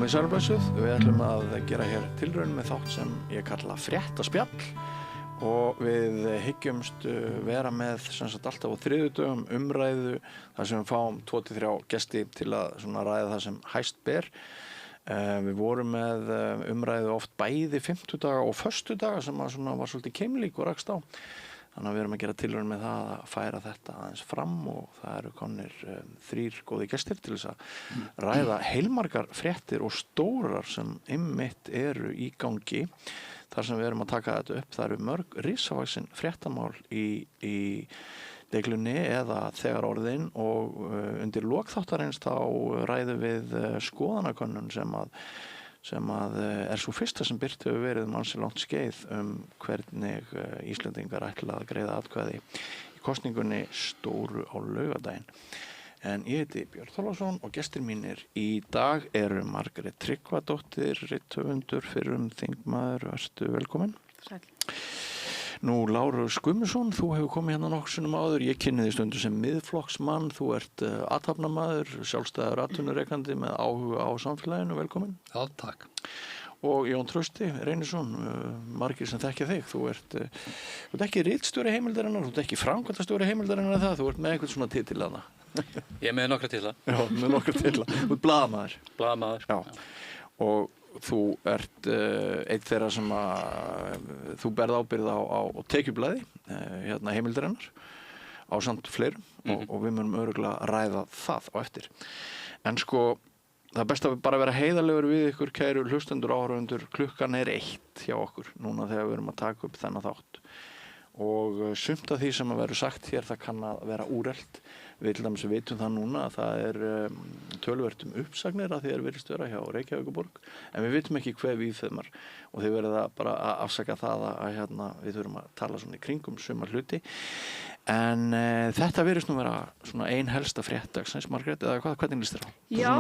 Komið sælblessuð, við ætlum að gera hér tilraun með þátt sem ég kalla fréttaspjall og við hyggjumst vera með sem sagt alltaf á þriðjudögum umræðu þar sem við fáum 2-3 gesti til að svona ræða það sem hæst ber. Við vorum með umræðu oft bæði fimmtudaga og föstudaga sem að svona var svolítið keimlík og rakst á. Þannig að við erum að gera tilraun með það að færa þetta aðeins fram og það eru komnir 3 góði gestir til þess að ræða heilmargar fréttir og stórar sem einmitt eru í gangi. Þar sem við erum að taka þetta upp, það eru mörg risavaxin fréttamál í deiglunni eða þegar orðin og undir lok þáttarins þá ræðum við skoðanakönnun sem að er svo fyrsta sem birt hefur verið ansi langt skeið hvernig Íslendingar ætla að greiða atkvæði í kosningunni stóru á laugardaginn. En ég heiti Björn Þorláksson og gestir mínir í dag eru Margrét Tryggvadóttir, rithöfundur, fyrrum þingmaður, vertu velkomin. Sæl. Nú, Lárus Guðmundsson, þú hefur komið hérna nokkuð sinnum áður, ég kynni þig stundum sem miðflokksmann, þú ert athafnamaður, sjálfstæður atvinnurekandi með áhuga á samfélaginu, velkomin. Já, takk. Og Jón Trausti Reynisson, margir sem þekkja þig, þú ert ekki ritstjóri heimildarinnar, þú ert ekki framkvæmdastjóri heimildarinnar það, þú ert með einhvern svona titil að það. Ég er með nokkra titla. Já, með nokkra titla. Þú ert blaðamaður. Blaðamaður. Já. Og þú ert einn þeirra sem að þú berð ábyrgð á tekjublaði hérna heimildarinnar ásamt fleirum og við munum örugglega ræða það á eftir. En sko, það er best að bara vera heiðarlegur við ykkur kæru hlustendur og áhorfendur, klukkan er 1 hjá okkur núna þegar við erum að taka upp þennan þátt. Og sumt af því sem að verður sagt hér, það kann að vera úrelt. Við til dæmis vitum það núna að það er töluvert uppsagnir að því virðist vera hjá Reykjavíkurborg, en við vitum ekki hver víðfeðmar og þið verða bara að afsaka það að hérna, við þurfum að tala svona í kringum sumar hluti. En þetta virðist nú vera svona ein helsta fréttagsins, Margrét, eða hvernig líst þér á? Já,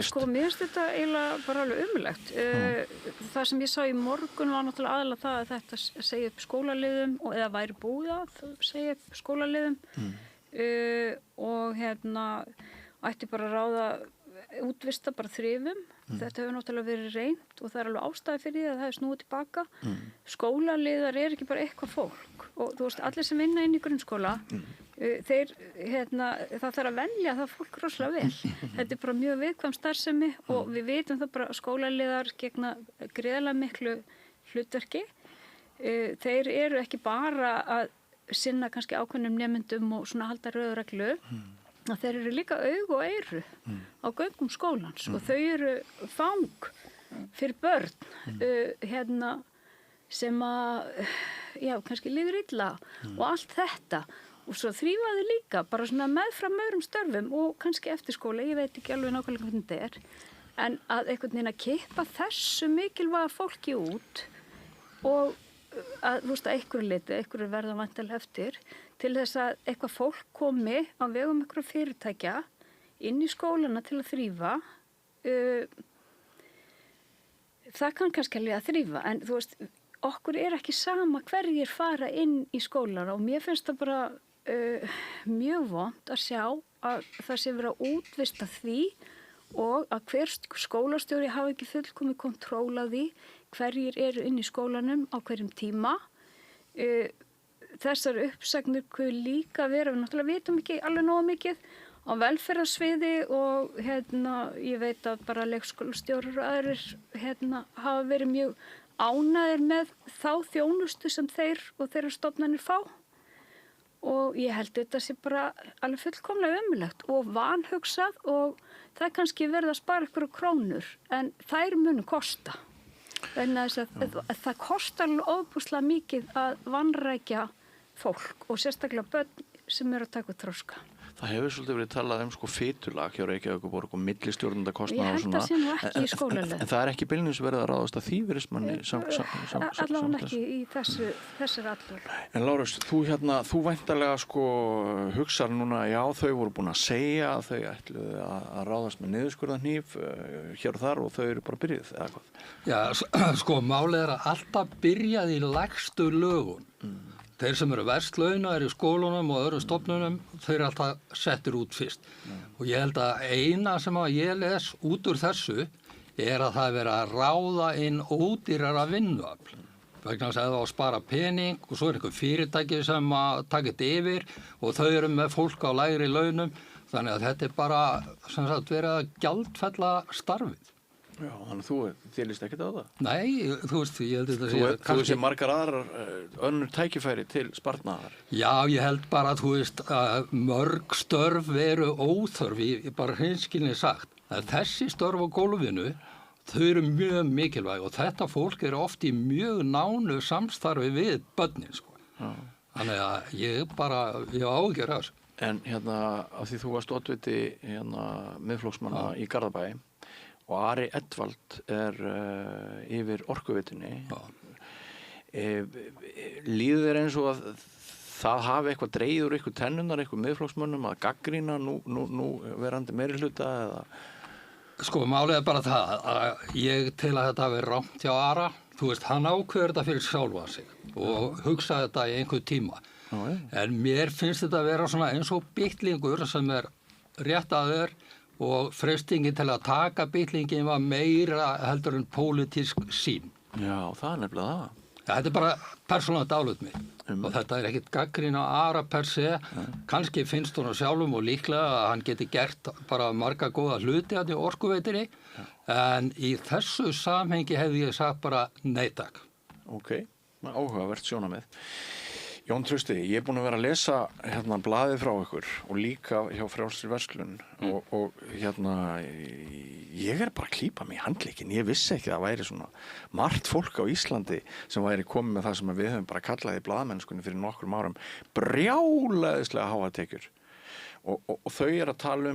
sko, mér finnst þetta eiginlega bara alveg ömurlegt. Það sem ég sá í morgun var náttúrulega aðalega það að þetta segja upp skólaliðum eða væri búið að segja upp skólaliðum. Og hérna ætti bara að ráða útvista bara þrifum. Þetta hefur náttúrulega verið reynt og það er alveg ástæði fyrir því að það er snúið tilbaka. Skólaliðar er ekki bara eitthvað fólk og þú veist, allir sem vinna inn í grunnskóla þeir, það þarf að velja það fólk rosalega vel. Þetta er bara mjög viðkvæm starfsemi og við vitum það bara að skólaliðar gegna gríðarlega miklu hlutverki. Þeir eru ekki bara að sinna kannski ákveðnum nemyndum og svona halda röðu reglu, að þeir eru líka augu og eyru á göngum skólans og þau eru fang fyrir börn sem að kannski líður illa og allt þetta og svo þrífaði líka bara svona meðfram öðrum störfum og kannski eftir skóla, ég veit ekki alveg nákvæmlega hvernig þetta er en að einhvern veginn að kippa þessu mikilvæga fólki út og að, þú veist, að einhverju verða væntanlega eftir til þess að eitthvað fólk komi á vegum einhverju fyrirtækja inn í skólana til að þrífa það kann kannski alveg að þrífa en þú veist, okkur er ekki sama hverjir fara inn í skólana og mér finnst það bara mjög vont að sjá að það sé verið að útvista því og að hver skólastjóri hafi ekki fullkomið kontról á því hverjir eru inn í skólanum á hverjum tíma. Þessar uppsagnir kuð líka vera, við náttúrulega vitum ekki alveg nógu mikið á velferðarsviði og ég veit að bara leikskólastjórar og aðrir hafa verið mjög ánægðir með þá þjónustu sem þeir og þeirra stofnanir fá og ég held þetta sé bara alveg fullkomlega ömurlegt og vanhugsað og það er kannski verið að spara ykkur krónur en þær munu kosta. Það kostar alveg ofboðslega mikið að vanrækja fólk og sérstaklega börn sem eru að taka þroska. Það hefur svolítið verið talað fitulag hjá Reykjavíkurborg og millistjórnendakostnað og svona. Ég held að sé nú ekki í skólalið. En það er ekki beinlínis verið að ráðast að þýfismanni allavega ekki í þessari allur. En Lárus, þú væntanlega hugsar núna, já, þau voru búin að segja að þau ætluðu að ráðast með niðurskurðarhníf hér og þar og þau eru bara byrjuð, eða hvað? Já, málið er að alltaf byrjað í lægstu lögun. Þeir sem eru verst launaðir í skólunum og öðrum stofnunum, þeir eru alltaf settir út fyrst. Og ég held að eina sem að ég les út úr þessu að það er verið að ráða inn ódýrara vinnuafl. Vegna þess að það á að spara pening og svo einhver fyrirtæki sem að taka þetta yfir og þau eru með fólk á lægri launum. Þannig að þetta bara sem sagt verið að gjaldfella starfið. Já, þannig þú þélist ekkert á það? Nei, þú veist, ég held þetta Þú veist margar aðrar önnur tækifæri til sparnaðar? Já, ég held bara að þú veist að mörg störf eru óþörf, bara hreinskilni sagt. Að þessi störf á gólfinu, þau eru mjög mikilvæg og þetta fólk er oft í mjög nánu samstarfi við börnin, sko. Þannig að ég á áhyggjur af þessu. En hérna, af því þú varst oddviti Miðflokksmanna í Garðabæ og Ari Edwald yfir Orkuveitunni. Líður þér eins og að það hafi eitthvað dregið úr eitthvað tennunar, eitthvað Miðflokksmönnum að gagnrýna nú verandi meirihluta eða? Sko, málið er bara það að ég til að þetta hafi rangt hjá Ara, þú veist, hann ákveður þetta fyrir sjálfan sig og hugsaði þetta í einhver tíma. En mér finnst þetta að vera svona eins og bitlingur sem er rétt að þér og freystingin til að taka bitlingin var meira heldur en pólitísk sýn. Já, það er nefnilega það. Ja, þetta er bara persónulega dálut mitt og þetta er ekkit gagnrýni á Ara per se. Kannski finnst hún sjálfum og líklega að hann geti gert bara marga góða hluti í Orkuveitunni en í þessu samhengi hefði ég sagt bara nei takk. Ok, áhugavert sjónarmið. Jón Trausti, ég er búin að vera að lesa blaðið frá ykkur og líka hjá Frjálsri verslun og ég er bara að klípa mig í handlegginn. Ég vissi ekki að það væri svona margt fólk á Íslandi sem væri komið með það sem við höfum bara kallað í blaðamennskunni fyrir nokkrum árum brjálæðislega háa tekjur. Og þau eru að tala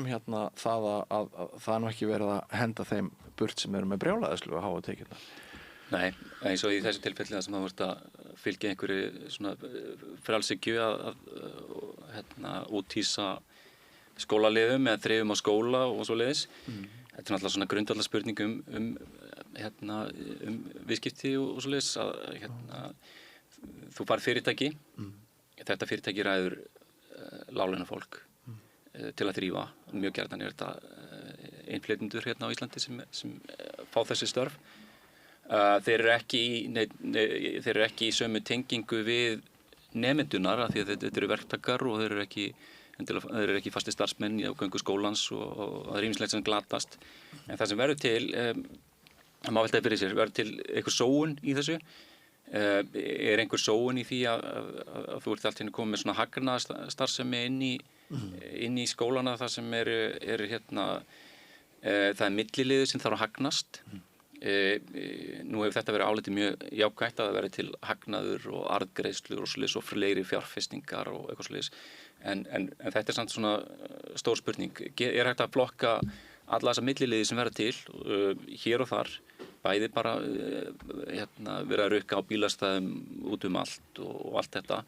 það að það er nú ekki verið að henda þeim burt sem eru með brjálæðislega háa tekjurna. Nei, eins og í þessu tilfelli það sem það vart að fylgja einhverju svona frjálshyggju að úthýsa skólaliðum eða þrifum á skóla og svoleiðis. Þetta er náttúrulega svona grundvallar spurning um viðskipti og svoleiðis að þú fær fyrirtæki, þetta fyrirtæki ræður láglaunafólk til að þrífa. Mjög gjarnan er þetta innflytjendur á Íslandi sem fá þessi störf. Þeir eru ekki í sömu tengingu við nemendunar af því að þetta eru verktakar og þeir eru ekki fastir starfsmenn á göngu skólans og það er ýmislegt sem glatast. En það sem verður til, það má velta fyrir sér, verður til einhver sóun í þessu. Er einhver sóun í því að þú ert allt hérna komið með svona hagnaðarstarfsemi inn í skólana þar sem það er milliliður sem þarf að hagnast. Nú hefur þetta verið álitið mjög jákvætt að það verið til hagnaður og arðgreiðslur og svoleiðis og fleiri fjárfestingar og eitthvað svoleiðis en þetta er samt svona stór spurning. Er hægt að flokka alla þessa milliliði sem verða til hér og þar, bæði bara verið að rukka á bílastæðum út allt og allt þetta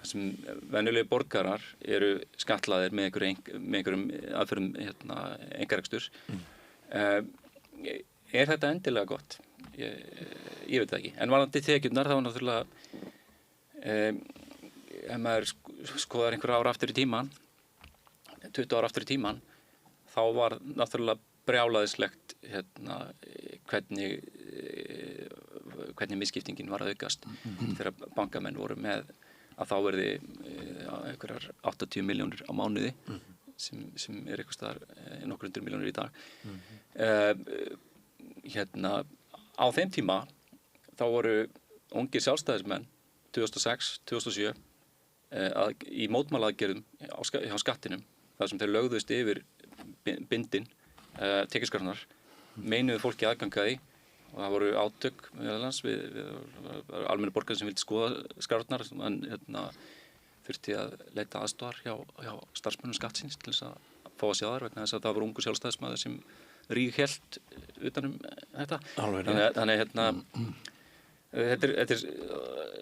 sem venjulegi borgarar eru skatlaðir með einhverjum aðferðum einkarekstur. Er þetta endilega gott? Ég veit það ekki. En varðandi tekjurnar þá náttúrulega ef maður skoðar einhver ár aftur í tímann, 20 ár aftur í tímann, þá var náttúrulega brjálæðislegt hvernig misskiptingin var að aukast þegar bankamenn voru með að þá verði einhverjar 80 milljónir á mánuði sem er eitthvað staðar nokkur 100 milljónir í dag. Á þeim tíma þá voru ungir sjálfstæðismenn 2006, 2007 í mótmælaaðgerðum hjá skattinum þar sem þeir lögðust yfir bindin tekjuskattsins, meinuðu fólki aðgang að því og það voru átök við almennu borgarar sem vildi skoða skrárnar en þurfti að leita aðstoðar hjá starfsmönnum skattsins til þess að fá að sjá þær vegna þess að það voru ungur sjálfstæðismaður sem ríghélt utanum þetta. Þannig þetta er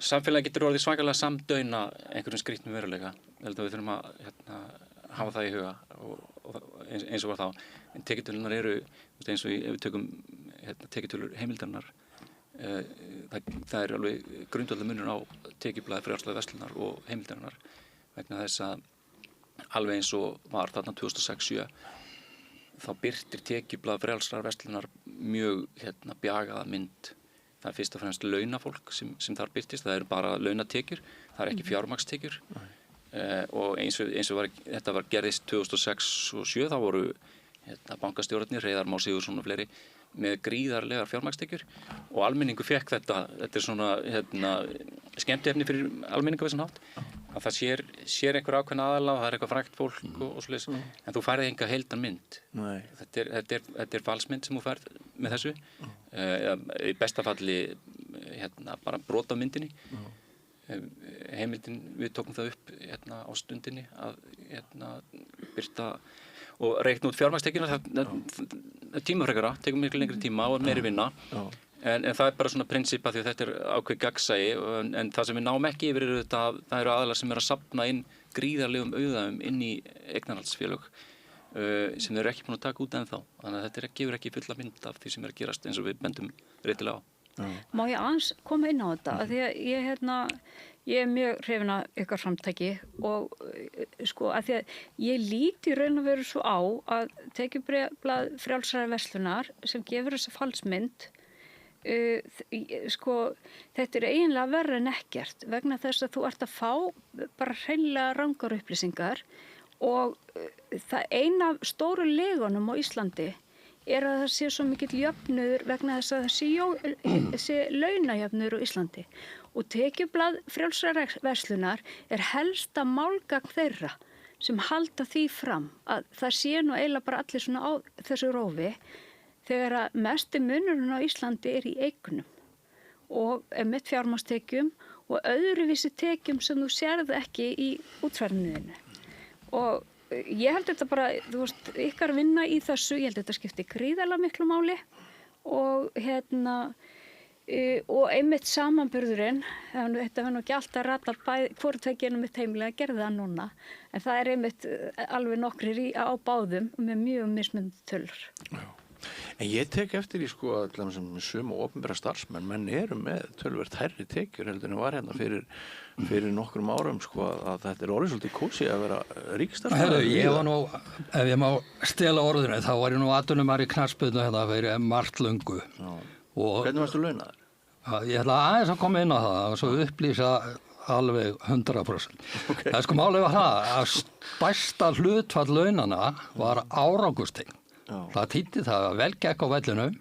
samfélagi getur orðið svakalega samdauna einhverjum skrýtnum veruleika. Ég held að við þurfum að hafa það í huga og eins og var þá. En tekjutölunar eru eins og ef við tökum tekjutölur heimildarinnar það er alveg grundvallar munur á tekjublaði Frjálsrar verslunar og heimildarinnar vegna þess að alveg eins og var þarna 2006-07 þá birtir tekjublað Frjálsrar verslunar mjög bjagaða mynd. Það er fyrst og fremst launafólk sem þar birtist, það eru bara launatekjur, það er ekki fjármagnstekjur. Og eins og þetta var gerðist 2006 og 2007, þá voru bankastjórarnir, Hreiðar Már Sigurðsson og fleiri, með gríðarlegar fjármagnstekjur og almenningu fekk þetta er svona skemmtiefni fyrir almenningu á þessan hátt, að það sér einhver ákveðna aðala, það er eitthvað frægt fólk og svoleiðis, en þú færði enga heildan mynd. Þetta er falsmynd sem þú færð með þessu, í besta falli bara brot af myndinni. Heimildin, við tókum það upp á stundinni að birta og reikna út fjármagnstekjuna, það er tímafrekara, tekur miklu lengri tíma og meiri vinna, en það er bara svona prinsip að því að þetta er ákveð gagnsæi, en það sem við náum ekki yfir er það eru aðalar sem að safna inn gríðarlegum auðæfum inn í eignarhaldsfélög sem þeir eru ekki búin að taka út ennþá, þannig að þetta gefur ekki fulla mynd af því sem er að gerast eins og við bendum réttilega á. Má ég aðeins koma inn á þetta, að því að ég er mjög hrifin af ykkar framtæki og að því að ég líti raun og veru svo á að tekjublað Frjálsrar verslunar sem gefur þessa falsmynd, þetta er eiginlega verra en ekkert vegna þess að þú ert að fá bara hreinlega rangar upplýsingar og það eina af stóru legunum á Íslandi er að það sé svo mikill jöfnuður vegna þess að það sé launajöfnuður á Íslandi og tekjublað Frjálsrar verslunar er helsta málgagn þeirra sem halda því fram að það sé nú eiginlega bara allir svona á þessu rófi þegar að mesti munurinn á Íslandi er í eignum og með fjármagnstekjum og öðruvísi tekjum sem þú sérð ekki í útfærnuðinu og ég held þetta bara, þú veist, ykkar vinna í þessu, ég held þetta skipti gríðarlega miklu máli og og einmitt samanburðurinn, þetta var nú ekki alltaf ratar hvort tveggjum mitt heimilega gerði það núna, en það er einmitt alveg nokkrir á báðum með mjög mismunandi tölur. Já. En ég tek eftir í að sem sömu opinbera starfsmenn, menn eru með töluvert hærri tekjur heldur en var fyrir nokkrum árum að þetta er orðið svolítið kósí að vera ríkisstarfsmaður. Ég var nú, ef ég má stela orðinu, þá var ég nú atvinnumar í knattspyrnu fyrir margt löngu. Hvernig varstu launaður? Ég ætla aðeins að koma inn á það og svo upplýsa alveg 100%. Okay. Það málið var það að stærsta hlutfall launana var árangurstengt. Það þýddi það að vel gekk á vellinum,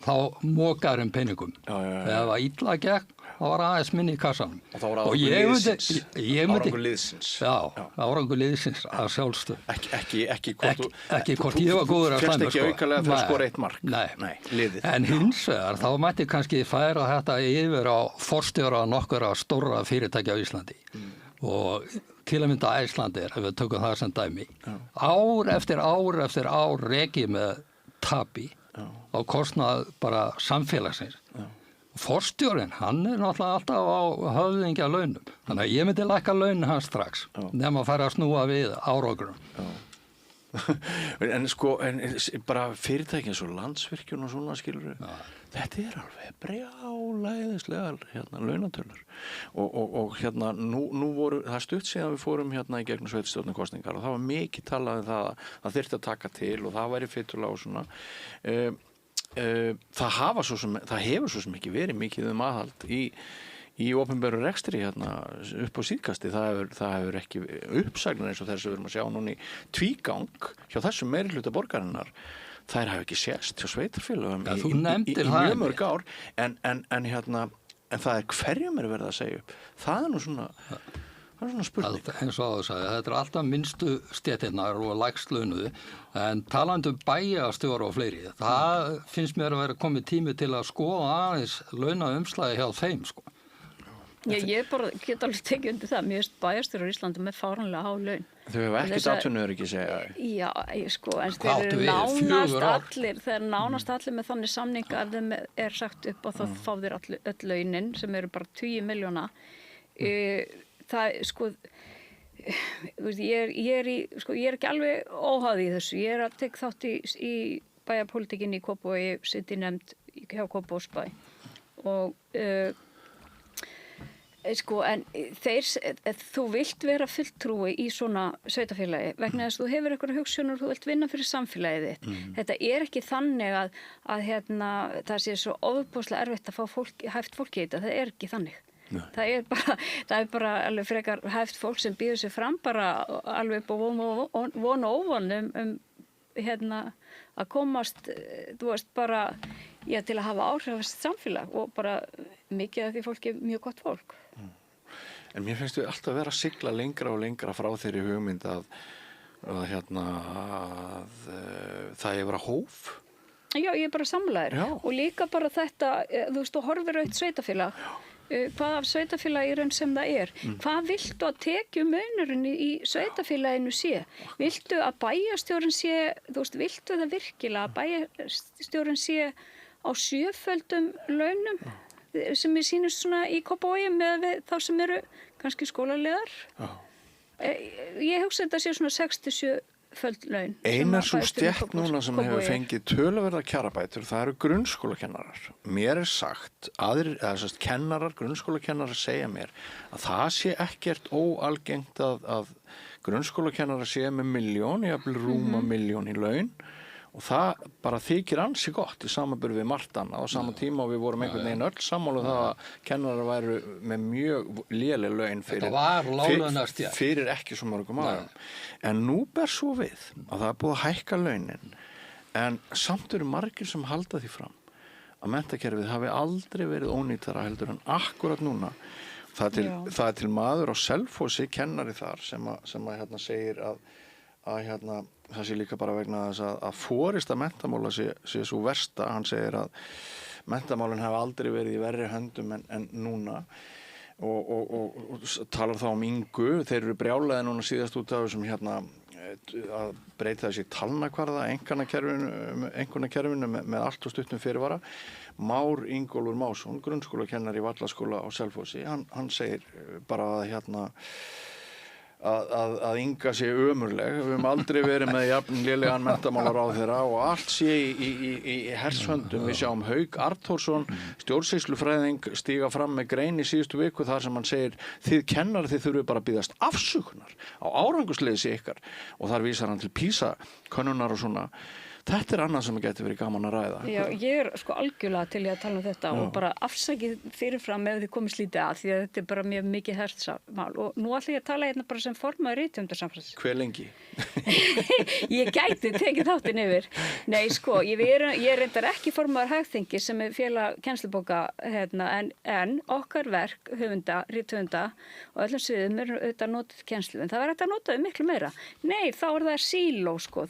þá mókar peningum. Ef það var illa gekk, þá var aðeins minni í kassanum. Og þá var árangur liðsins. Árangur liðsins að sjálfstöð. Ekki hvort ég var góður að slæma. Fyrst ekki aukalega fyrir að skora 1 mark. Nei, liðið. En hins vegar, þá mætti kannski færa þetta yfir á forstjóra nokkura stórra fyrirtækja á Íslandi. Og til að mynda Æslandir, ef við tökum það sem dæmi, ár eftir ár rekið með tapi á kostnað bara samfélagsins. Forstjórinn, hann er náttúrulega alltaf á höfðingja launum, þannig að ég myndi lækka launin hans strax, nema að fara að snúa við árangurum. En bara fyrirtæki eins og Landsvirkjun og svona skilur þetta er alveg brjálæðislegar launatölur og nú voru það stutt síðan við fórum í gegnum sveitarstjórnarkosningar og það var mikið talað um það þyrfti að taka til og það væri fyrirlega og svona það hefur svo sem ekki verið mikið aðhald í opinberu rekstri upp á síðkasti, það hefur ekki uppsagnir eins og þessu við erum að sjá núna í tvígang hjá þessum meirihluta borgarinnar, þær hafa ekki sést hjá sveitarfélögum í mjög mörg ár en það er hverjum er verið að segja upp, það er nú svona spurning. Eins og þú sagði, þetta er alltaf minnstu stéttirnar og lægst launuðu, en talandi bæjarstjóra og fleiri, það finnst mér að vera komið tími til að skoða aðeins launaumslagi hjá þeim Ég bara get alveg tekið undir það. Mér finnst bæjarstjórar í Íslandi með fáránlega há laun. Þau hefur ekkert atvinnuöryggi segja. Já, en þeir eru nánast allir með þannig samninga að þeim er sagt upp og þá fá þeir öll launin sem eru bara 20 milljóna. Ég er ekki alveg óháð í þessu. Ég er að tek þátt í bæjarpólitíkinni í Kópavogi, sitt í nefnd hjá Kópavogsbæ og Sko, en þú vilt vera fulltrúi í svona sveitafélagi vegna þess að þú hefur einhverja hugsunur og þú vilt vinna fyrir samfélagið þitt. Þetta ekki þannig að það sé svo ofboðslega erfitt að fá hæft fólk í þetta. Það ekki þannig. Það er bara alveg frekar hæft fólk sem býður sig fram bara alveg upp á von og óvon að komast, þú veist, bara til að hafa áhrifast samfélag og bara mikið af því fólki mjög gott fólk. En mér finnst við alltaf vera að sigla lengra og lengra frá þeirri hugmynd að það vera hóf. Já, ég bara samlaðir og líka bara þetta, þú veist, þú horfir á eitt sveitafélag. Hvað af sveitafélagi raun sem það hvað viltu að tekjumunurinn í sveitafélaginu sé? Viltu að bæjarstjórinn sé, þú veist, viltu það virkilega að bæjarstjórinn sé á 7-földum launum sem ég sýnist svona í Kópavogi með þá sem eru kannski skólaliðar? Ég hugsa þetta sé svona 6-7-föld laun. Einar svo stétt núna sem hefur fengið töluverða kjarabætur, það eru grunnskólakennarar. Mér sagt, kennarar, grunnskólakennarar segja mér að það sé ekkert óalgengt að grunnskólakennarar sé með 1 milljón, jafnvel rúma 1 milljón í laun og það bara þykir ansi gott í samanburði við margt annað á sama tíma og við vorum einhvern veginn öll sammála það að kennarar væru með mjög léleg laun fyrir ekki svo mörgum árum. En nú ber svo við að það búið að hækka launin en samt eru margir sem halda því fram að menntakerfið hafi aldrei verið ónýtara heldur en akkurat núna. Það er til maður á Selfossi, kennari þar sem segir að það sé líka bara vegna þess að forista menntamála sé svo versta. Hann segir að menntamálin hafi aldrei verið í verri höndum en núna og talar þá Ingu. Þeir eru brjálaði núna síðast út af þessum að breyta þessi talnakvarða einkunnakerfinu með allt og stuttum fyrirvara. Már Ingólfur Másson, grunnskólakennari í Vallaskóla á Selfossi, hann segir bara að Inga sé ömurleg. Við höfum aldrei verið með jafn lélegan menntamálaráðherra og allt sé í hershöndum. Við sjáum Hauk Arnþórsson, stjórnsýslufræðing, stíga fram með grein í síðustu viku þar sem hann segir þið kennar þið þurfið bara að biðjast afsökunar á árangursleysi ykkar og þar vísar hann til PISA-könnunar og svona. Þetta annað sem getur verið gaman að ræða. Já, ég sko algjörlega til að tala þetta og bara afsakið fyrirfram ef þið komið slítið að því að þetta bara mjög mikið hertsamál og nú ætla ég að tala hérna bara sem formaður rithöfundasambands. Hve lengi? Ég gæti tekið þáttinn yfir. Nei, sko, ég reyndar ekki formaður Hagþingi sem félag kennslubóka en okkar verk rithöfunda og öllum sviðum auðvitað notið kennslu en það var hægt að nota miklu meira. Nei, þá það síló, sko.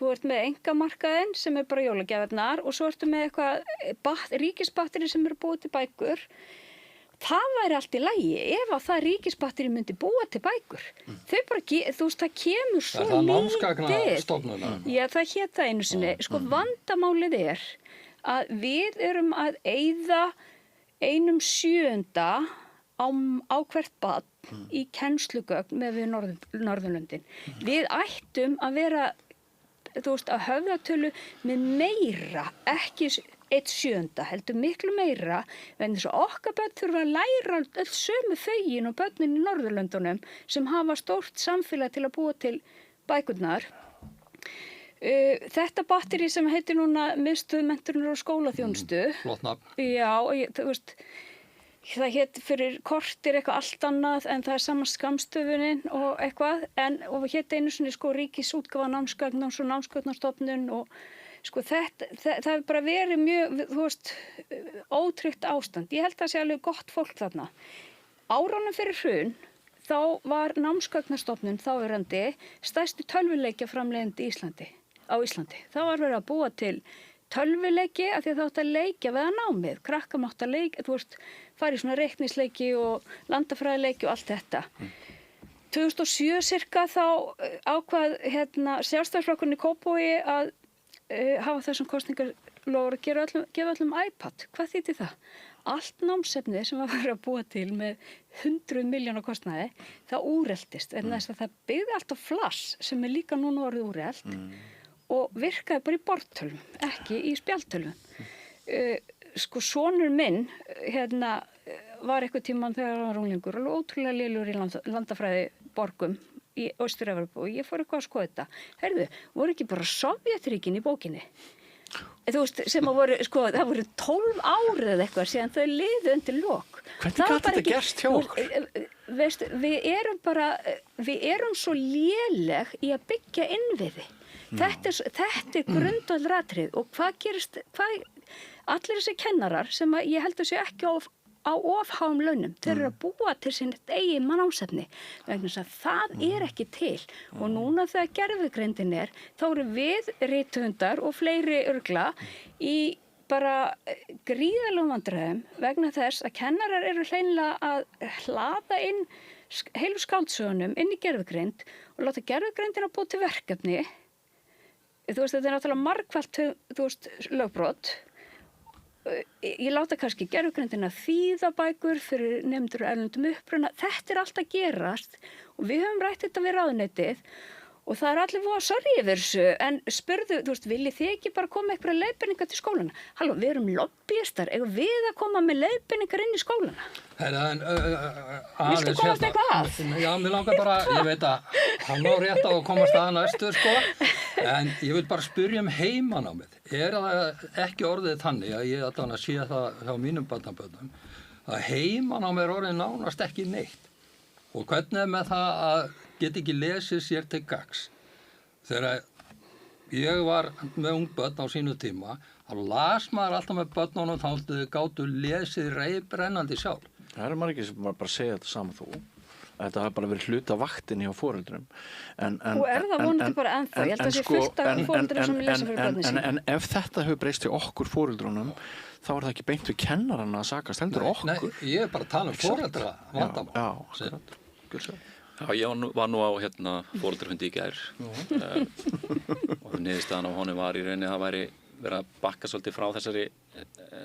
Þú ert með engamarkaðinn sem bara jólagjafirnar og svo ertu með eitthvað ríkisbatteri sem búið til bækur. Það væri allt í lagi ef að það ríkisbatteri myndi búa til bækur. Þau bara, þú veist, það kemur svo lítið. Það námsgagnastofnun. Já, það hét það einu sinni. Sko, vandamálið að við erum að eyða 1/7 á hvert barn í kennslugögn með við Norðurlöndin. Við ættum að vera þú veist, að höfðatölu með meira, ekki 1/7, heldur miklu meira, en þess að okkar börn þurfa að læra öll sömu þögin og börnin í Norðurlöndunum sem hafa stórt samfélag til að búa til bækurnar. Þetta batteri sem heitir núna Miðstöð menntunar og skólaþjónustu. Flott nafn. Já, þú veist, það hét fyrir kortir eitthvað allt annað en það sama skammstöfunin og eitthvað og hét einu sinni sko ríkisútgáfa námsgagn og svo námsgagnastofnun og sko það hefur bara verið mjög, þú veist, ótryggt ástand. Ég held að það sé alveg gott fólk þarna. Árunum fyrir hrun þá var námsgagnastofnun þáverandi stærsti tölvuleikjaframleiðandi á Íslandi. Það var verið að búa til tölvuleiki af því að það átt að leikja við að námið. Krakkar mátt að leikja, þú veist, fara í svona reiknisleiki og landafræðileiki og allt þetta. 2007 cirka þá ákvað Sjálfstæðisflokkurinn í Kópavogi að hafa þessum kosningalofur að gefa öllum iPad. Hvað þýddi það? Allt námsefnið sem var verið að búa til með 100 milljóna kostnaði, það úreldist. En þess að það byggði allt á flash sem líka núna orðið úreld. Og virkaði bara í borðtölvum, ekki í spjaldtölvum. Sko sonur minn, var eitthvað tíman þegar hann var unglingur, alveg ótrúlega lélur í landafræði borgum í Austur-Evrópu og ég fór eitthvað að skoða þetta. Heyrðu, voru ekki bara Sovjetríkin í bókinni? Þú veist, sem að voru, sko, það voru 12 árið eða eitthvað síðan þau liðu undir lok. Hvernig gat þetta gerst hjá okkur? Veist, við erum svo léleg í að byggja innviði. Þetta er grundvallaratrið og hvað gerist, allir þessi kennarar sem að ég held að sé ekki á ofháum launum, þeir eru að búa til sín eigin mannásefni vegna þess að það er ekki til og núna þegar gervigreindin þá eru við rithöfundar og fleiri örgla í bara gríðarlegum vandræðum vegna þess að kennarar eru hreinlega að hlaða inn heilu skáldsögunum inn í gervigreind og láta gervigreindina búa til verkefni. Þú veist, þetta er náttúrulega margfalt, þú veist, lögbrot. Ég láta kannski gervigreindina þýða bækur fyrir nemendur erlendum uppruna. Þetta er allt að gerast og við höfum rætt þetta við ráðuneytið og það er allir voða sorry yfir þessu en spurðu, þú veist, viljið þið ekki bara koma eitthvað leiðbeiningar til skólana? Halló, við erum lobbyistar, eigum við að koma með leiðbeiningar inn í skólana? Viltu komast eitthvað að? Já, mér langar bara, ég veit að hann á rétt á að komast að næstu, sko, en ég vil bara spyrja heimanámið. Er það ekki orðið þannig að ég allan að sé það hjá mínum barnabörnum að heimanámið orðið nánast ekki neitt og hvernig með það að get ekki lesið sér til gagns. Þegar ég var með ung börn á sínu tíma, þá las maður alltaf með börnunum þá þau gátu lesið reiðbrennandi sjálf. Það eru margir sem bara segja þetta saman þú. Þetta hafa bara verið hluta vaktinni hjá foreldrum. Og það vonandi bara ennþá. Ég held að það sé fullt af foreldrum sem lesa fyrir börnin sín. En ef þetta hefur breyst í okkur foreldrunum, þá er það ekki beint við kennarana að sakast heldur okkur. Nei, ég er bara að tala foreldra vandamál. Já, akkurat. Já, ég var nú á foreldrafundi í gær og niðurstaðan á honum var í rauninni að það væri verið að bakka svolítið frá þessari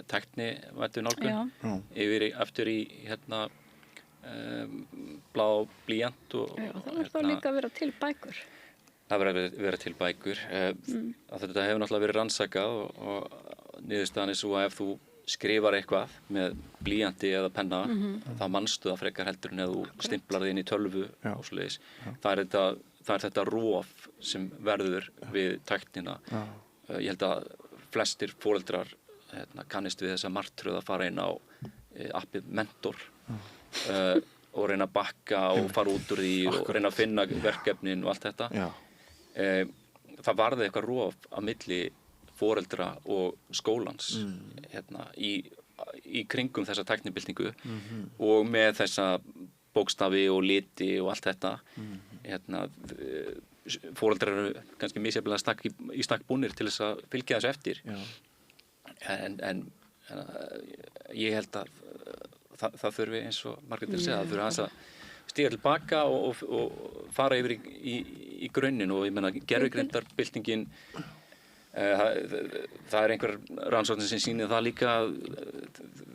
tæknivæddu nálgun yfir aftur í blá blýant og það var þá líka að vera til bækur. Það verið að vera til bækur. Þetta hefur náttúrulega verið rannsakað og niðurstaðan er svo að ef þú skrifar eitthvað með blýanti eða penna, þá manstu það frekar heldur en ef þú stimplar þið inn í tölvu og svoleiðis. Það er þetta rof sem verður við tæknina. Ég held að flestir foreldrar kannist við þessa martröð að fara inn á appið Mentor og reyna að bakka og fara út úr því og reyna að finna verkefnin og allt þetta. Það varði eitthvað rof að milli foreldra og skólans í kringum þessa tæknibyltingu og með þessa bókstafi og liti og allt þetta foreldrar eru kannski misjafnlega í stakk búnir til þess að fylgja þessu eftir en ég held að það þurfi eins og Margrét segja, það þurfi aðeins að stíga tilbaka og fara yfir í grunninn og ég meina gervigreindarbyltingin það er einhver rannsóknir sem sýnir það líka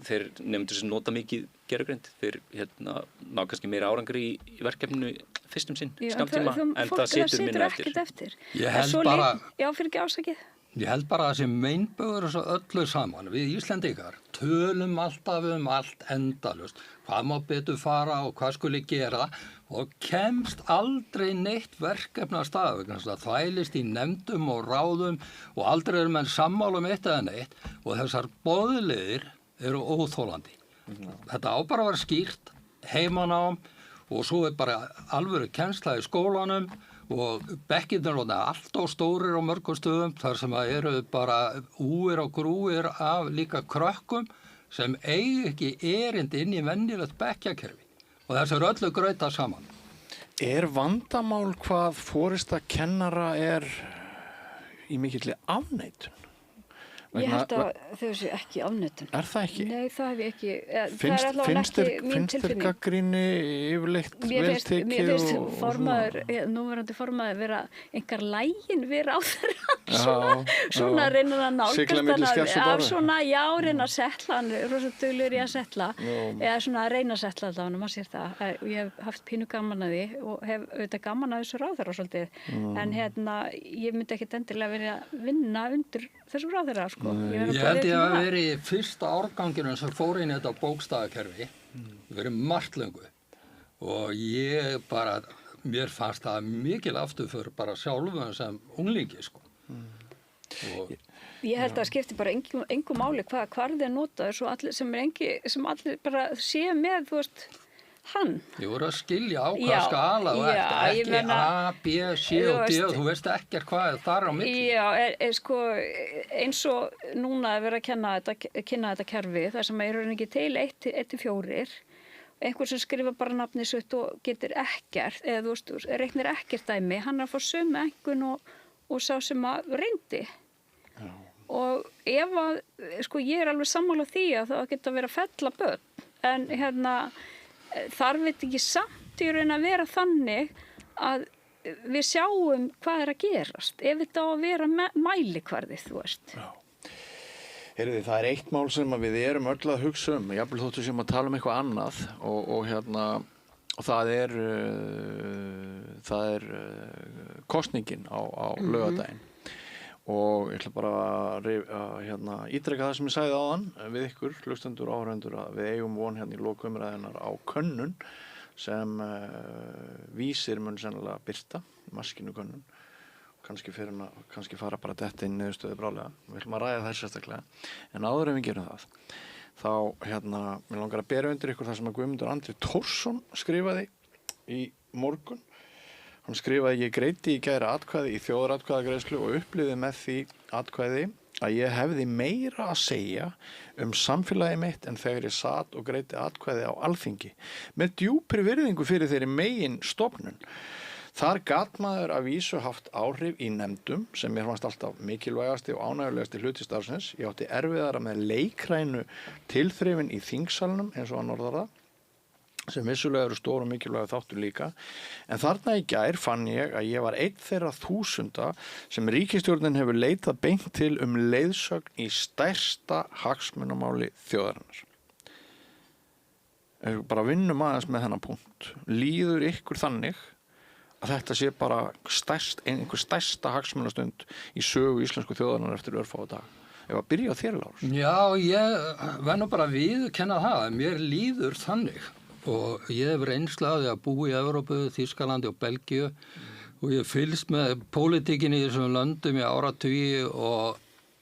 þeir nemendur sem nota mikið gervigreind þeir ná kannski meira árangri í verkefninu fyrstum sinn skammtíma en það situr minna eftir. Ég held bara Já, fyrir ekki ásakið. Ég held bara að þessi meinbögur er svo öllu saman. Við Íslendingar tölum alltaf allt endalaust. Hvað má betur fara og hvað skuli gera og kemst aldrei neitt verkefni að stað. Það þvælist í nefndum og ráðum og aldrei eru menn sammála eitt eða neitt og þessar boðleiðir eru óþólandi. Þetta á bara að vera skýrt, heimanám og svo er bara alvöru kennsla í skólanum og bekkirnir er allt á stórir á mörgum stöðum þar sem eru bara úir og grúir af líka krökkum sem eigi ekki erindi inn í venjulegt bekkjakerfi og þessu er öllu grauta saman. Er vandamál hvað forystakennara er í mikilli afneitun? Ég held að þau séu ekki afneitun. Er það ekki? Nei, það hef ég ekki. Það er allavega ekki mín tilfinning. Finnst þér gagnrýni yfirleitt vel tekið? Mér finnst núverandi formaður vera einhver lægin vera á þeirra. Svona reynir að nálgast hann. Svona, já, reyna að setla hann. Rosa duglur í að setla. Eða svona að reyna að setla alltaf hann. Maður sér það. Ég hef haft pínu gaman að því og hef auðvitað gaman að þessu ráðherra svolítið. En ég myndi ekkert endilega verið að vinna undir þessu ráðherra. sko. Ég held ég að veri í fyrsta árganginum sem fór inn í þetta bókstafkerfi, verið margt löngu og ég bara, mér fannst það mikil afturför bara sjálfum sem unglingi sko. Og, ég held að það skipti bara engu máli hvar þeir notaður svo allir sem allir bara sé með, þú veist, hann. Ég voru að skilja á hvað skala og ekki meina, A, B, C og D og þú veist ekkert hvað þar á milli. Já, sko, eins og núna er verið að kynna þetta kerfi, þar sem er ekki til 1-4, einhver sem skrifa bara nafnið sitt og getur ekkert, eða þú veist, reiknir ekkert dæmi, hann er að fá sömu einhvern og sá sem að reyndi. Já. Og ef að, sko, ég er alveg sammála því að það geta verið að fella börn, en hérna, þarf þetta ekki samt í raun að vera þannig að við sjáum hvað er að gerast, ef þetta á að vera mælikvarði, þú veist. Já. Heyrðu, það er eitt mál sem við erum öll að hugsa jafnvel þóttu sem að tala eitthvað annað og hérna, og það er kosningin á laugardaginn og ég ætla bara að ítreka það sem ég sagði áðan við ykkur, hlustendur og áhorfendur, að við eigum von hérna í lokaumræðinnar á könnun sem Vísir mun sennilega birta, maskínu könnun, kannski fara bara detta inn niðurstöðu brálega. Við ætlum að ræða það sérstaklega. En áður en við gerum það, þá mér langar að bera undir ykkur það sem að Guðmundur Andri Tórsson skrifaði í morgun. Hann skrifaði: ég greiddi í gær atkvæði í þjóðaratkvæðagreiðslu og upplifði með því atkvæði að ég hefði meira að segja samfélagi mitt en þegar ég sat og greiddi atkvæði á Alþingi með djúpri virðingu fyrir þeirri megin stofnun. Þar gat maður að vísu haft áhrif í nefndum sem mér fannst alltaf mikilvægasti og ánægjulegasti hluti starfsins. Ég átti erfiðara með leikrænu tilþrifin í þingsalnum eins og hann orðar það, sem vissulega eru stór og mikilvægur þáttur líka. En þarna í gær fann ég að ég var einn þeirra 1000 sem ríkisstjórnin hefur leitað beint til leiðsögn í stærsta hagsmunamáli þjóðarinnar. Bara vinnum aðeins með þennan punkt. Líður ykkur þannig að þetta sé bara einhver stærsta hagsmunastund í sögu íslensku þjóðarinnar eftir örfáa dag? Ef að byrja á þér, Lárus. Já, ég verð nú bara að viðurkenna það. Mér líður þannig. Og ég hef reynslaði að búa í Evrópu, Þýskalandi og Belgíu og ég fylgst með pólitíkinni í þessum löndum í áratugi og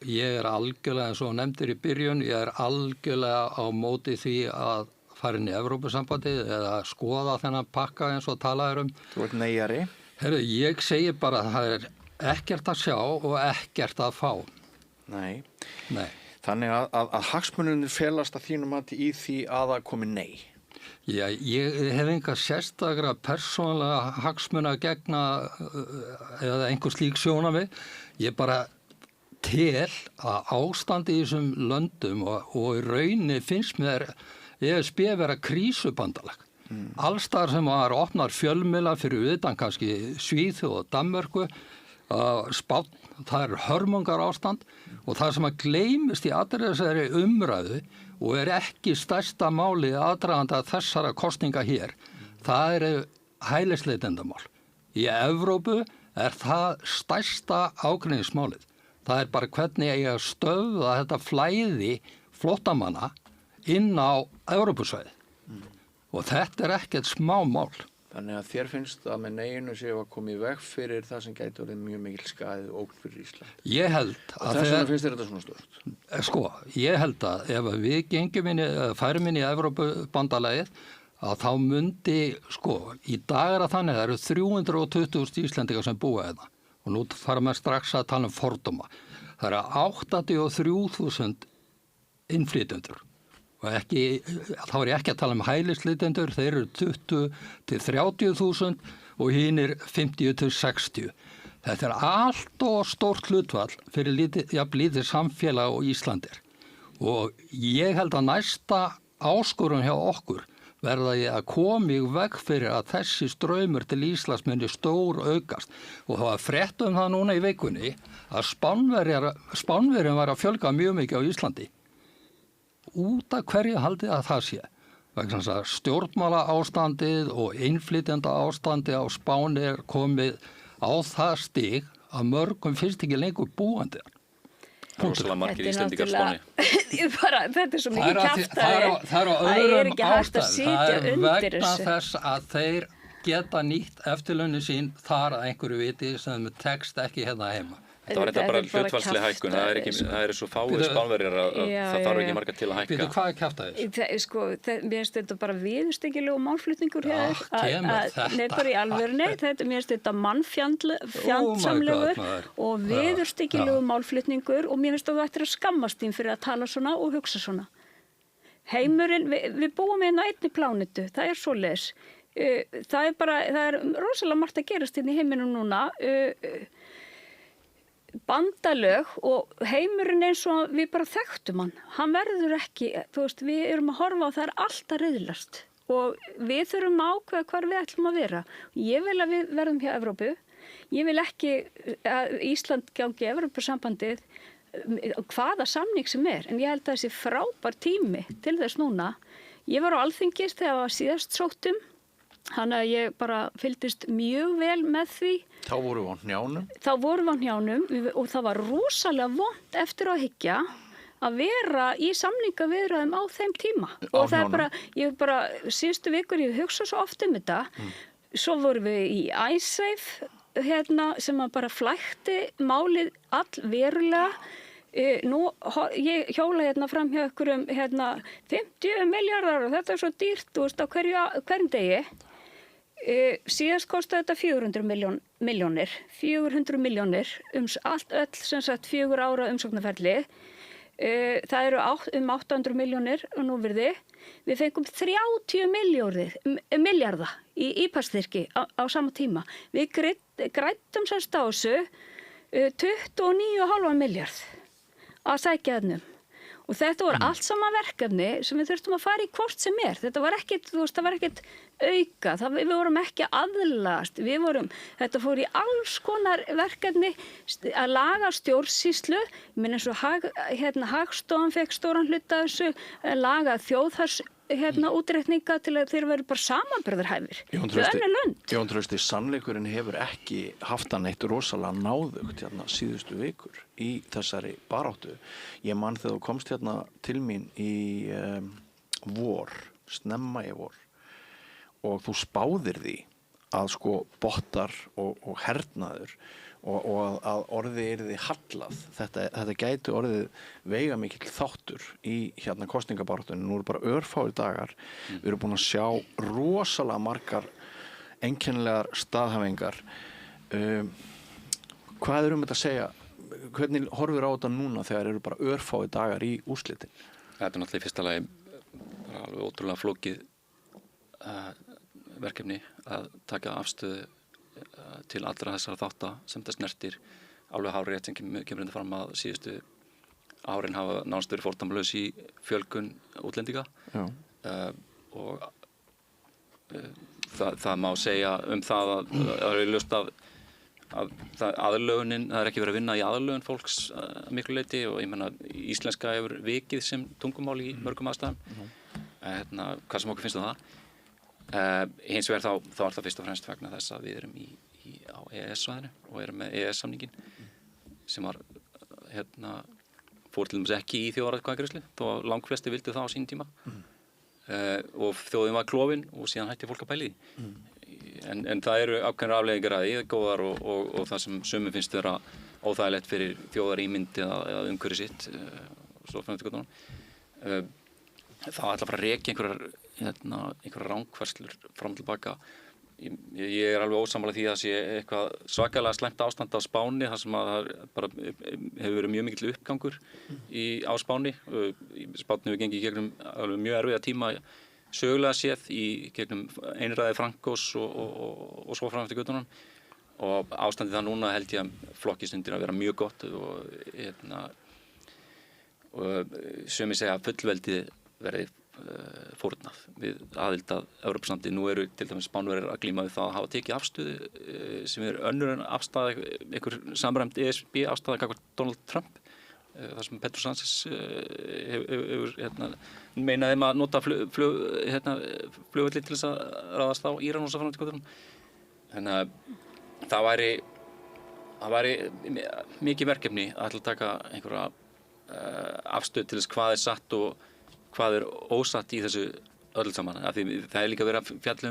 ég er algjörlega, eins og nefndir í byrjun, ég er algjörlega á móti því að fara inn í Evrópusambandið eða skoða þennan pakka eins og talaður Þú ert neyjari. Herru, ég segi bara að það er ekkert að sjá og ekkert að fá. Nei. Þannig að hagsmununir felast að þínum mati í því að það komi nei. Já, ég hef enga sérstakra persónulega hagsmuna að gegna eða einhver slík sjónarmið. Ég bara tel að ástandi í þessum löndum og í rauninni finnst mér ESB vera krísubandalag. Allstar sem var opnar fjölmiðla fyrir utan kannski Svíþjóð og Danmörku, Spánn, það er hörmungar ástand og það sem að gleymist í allri þessari umræðu og er ekki stærsta máli aðdraganda þessara kosninga hér, það eru hælisleitendamál. Í Evrópu er það stærsta ágreiningsmálið. Það er bara hvernig ég að stöðva þetta flæði flóttamanna inn á Evrópusvæði. Og þetta er ekkert smá mál. Þannig að þér finnst að með neyinu séu að koma í veg fyrir það sem gæti orðið mjög mikil skaðið og ógn fyrir Ísland. Ég held að þess vegna finnst þér þetta svona stórt? Sko, ég held að ef við gengjum færum inn í Evrópubandalagið að þá myndi, sko, í dag er að þannig, það eru 320.000 Íslendingar sem búa þetta og nú fara maður strax að tala fordóma. Það eru 83.000 innflytjendur. Og þá er ég ekki að tala hælisleitendur, þeir eru 20.000-30.000 og hinir 50-60. Þetta er allt og stórt hlutfall fyrir lítið samfélag og Íslandir. Og ég held að næsta áskorun hjá okkur verða ég að koma í veg fyrir að þessi straumur til Íslands muni stór aukast. Og það var frétt það núna í vikunni að Spánverjum var að fjölga mjög mikið á Íslandi. Út af hverju haldið að það sé? Vegna þess að stjórnmála ástandið og innflytjenda ástandið á Spáni er komið á það stig að mörgum finnst ekki lengur búandi. rosalega margir Íslendingar á Spáni. Þetta svo mikið kjaftaði. Það er á öðrum ástæðum. Það vegna þess að þeir geta nýtt eftirlaunir sín þar að einhverju viti sem tekst ekki hérna heima. Það var þetta bara hlutfallsleg hækkun, það er svo fáir Spánverjar að það þarf ekki marga til að hækka. Hvað er kjaftaðis? Sko, mér finnst þetta bara viðurstyggilegu málflutningur hér. Nei, bara í alvörunni, mér finnst þetta mannfjandsamlegur og viðurstyggilegu málflutningur og mér finnst að þú ættir að skammast þín fyrir að tala svona og hugsa svona. Heimurinn, við búum hérna á einni plánetu, það er svoleiðis. Það er rosalega margt að gerast inn í heiminum núna. Bandalög og heimurinn eins og við bara þekktum hann verður ekki, þú veist, við erum að horfa á það alltaf riðlast og við þurfum að ákveða hvar við ætlum að vera. Ég vil að við verðum hjá Evrópu, ég vil ekki að Ísland gangi Evrópusambandið hvaða samning sem en ég held að þessi frábær tími til þess núna. Ég var á Alþingis þegar það var síðast sóttum, þannig að ég bara fylgdist mjög vel með því. Þá vorum við á hnjánum? Þá vorum við á hnjánum og það var rosalega vont eftir að hyggja að vera í samningaviðræðum á þeim tíma. Og það er bara, síðustu vikur ég hugsa svo oft þetta. Svo vorum við í iSafe sem að bara flækti málið allverulega. Nú, ég hjóla fram hjá ykkurum 50 milljarðar og þetta er svo dýrt, þú veist, á hverjum degi. Síðast kostaði þetta 400 milljónir öll sem sagt 4 ára umsóknarferli. Það eru 800 milljónir og núvirði. Við fengum 30 milljarða í ípastyrki á sama tíma. Við græddum semst á þessu 29,5 milljarð að sækja þennum. Og þetta voru allt saman verkefni sem við þurftum að fara í hvort sem Þetta var ekkert, þú veist, það var ekkert auka. Við vorum ekki aðlagast. Þetta fór í alls konar verkefni að laga stjórnsýslu. Ég meina eins og Hagstofan fekk stóran hluta þessu, laga þjóðhars útreikninga til að þeir veru bara samanburðarhæfir. Jón Trausti, sannleikurinn hefur ekki haft hann eitt rosalega náðugt síðustu vikur í þessari baráttu. Ég man þegar þú komst til mín í vor, snemma í vor, og þú spáðir því að bottar og hernaður og að orðið yrði hallað. Þetta gæti orðið veigamikill þáttur í kosningabaráttunni. Nú eru bara örfáir dagar. Við erum búin að sjá rosalega margar einkennilegar staðhæfingar. Hvað er þetta að segja? Hvernig horfir á þetta núna þegar eru bara örfáir dagar í úrslitin? Þetta er náttúrulega í fyrsta lagi alveg ótrúlega flókið verkefni að taka afstöðu til allra þessara þátta sem það snertir. Alveg hárrétt sem kemur fram að síðustu árin hafa nánast verið fordæmalaus í fjölgun útlendinga. Og það má segja það að það er ljóst að aðlögunin, það er ekki verið að vinna í aðlögun fólks miklu leyti og ég meina íslenska hefur vikið sem tungumál í mörgum aðstæðum. Hvað sem okkur finnst það? Hins vegar þá er það fyrst og fremst vegna þess að við erum á EES-svæðinu og erum með EES-samningin sem var fór til dæmis ekki í þjóðaratkvæðagreiðslu þó að langflestir vildu það á sínum tíma og þjóðin var klofin og síðan hætti fólk að pæla í því. En það eru ákveðnar afleiðingar að því góðar og það sem sumum finnst vera óþægilegt fyrir þjóðarímynd eða umhverfi sitt og svo fyrir göttunum. Það ætla að fara að rekja einhverjar rangfærslur fram og tilbaka. Ég er alveg ósammála því að það sé eitthvað svakalega slæmt ástand á Spáni þar sem að það bara hefur verið mjög mikill uppgangur á Spáni. Spáni hefur gengið í gegnum mjög erfiða tíma sögulega séð í gegnum einræði Frankós og svo fram eftir göttunum og ástandið það núna held ég að flokkist undir að vera mjög gott og sumir segja að fullveldið verði fórnað við aðild að Evrópusambandinu. Nú eru til dæmis Spánverjar að glíma við það að hafa tekið afstöðu sem er önnur en afstaða einhver samræmd ESB afstaða gagnvart Donald Trump þar sem Pedro Sánchez hefur meinaði að nota flugvelli til þess að ráðast á Íran og svo fram til götunum. Þannig að það væri mikið verkefni að ætla að taka einhverja afstöð til þess hvað satt og hvað ósatt í þessu öll saman. Af því það líka verið að fjalla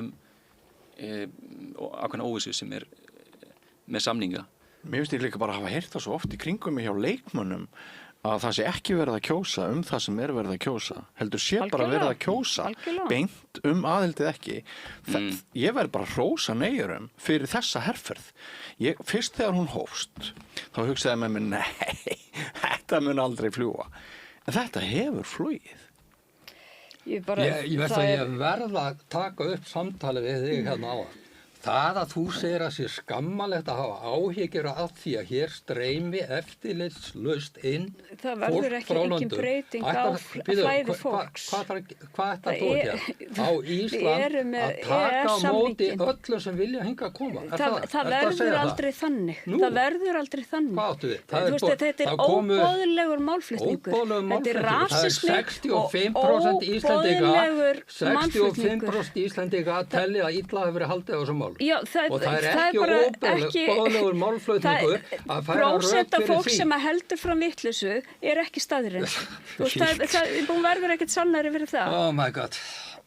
ákveðna óvissu sem með samninga. Mér finnst ég líka bara að hafa heyrt það svo oft í kringum mig hjá leikmönnum að það sé ekki verið að kjósa það sem verið að kjósa. Heldur sé bara verið að kjósa beint aðildið ekki. Ég verð bara að hrósa Neyjurum fyrir þessa herferð. Fyrst þegar hún hófst, þá hugsaði ég með mér, nei, þetta mun aldrei fljúga. En þetta hefur flugið. Ég veist að ég verð að taka upp samtali við þig hérna á það. Það að þú segir að sé skammalegt að hafa áhyggjur af því að hér streymi eftirlitslaust inn það verður ekki engin breyting á flæði fólks. Hvað ætti að gera? Á Ísland að taka á móti öllum sem vilja hingað að koma? Það verður aldrei þannig. Það verður aldrei þannig. Hvað áttu við? Þetta óboðlegur málflutningur. Þetta er rasismi og óboðlegur málflutningur. 65% Íslendinga að telja að illa hafi verið haldið á þessum málum. Já, og það er ekki óboðlegur málflutningur að færa rök fyrir því. 1% af fólk sem heldur fram vitleysu er ekki staðurinn. Það verður ekkert sannari fyrir það. Oh my god.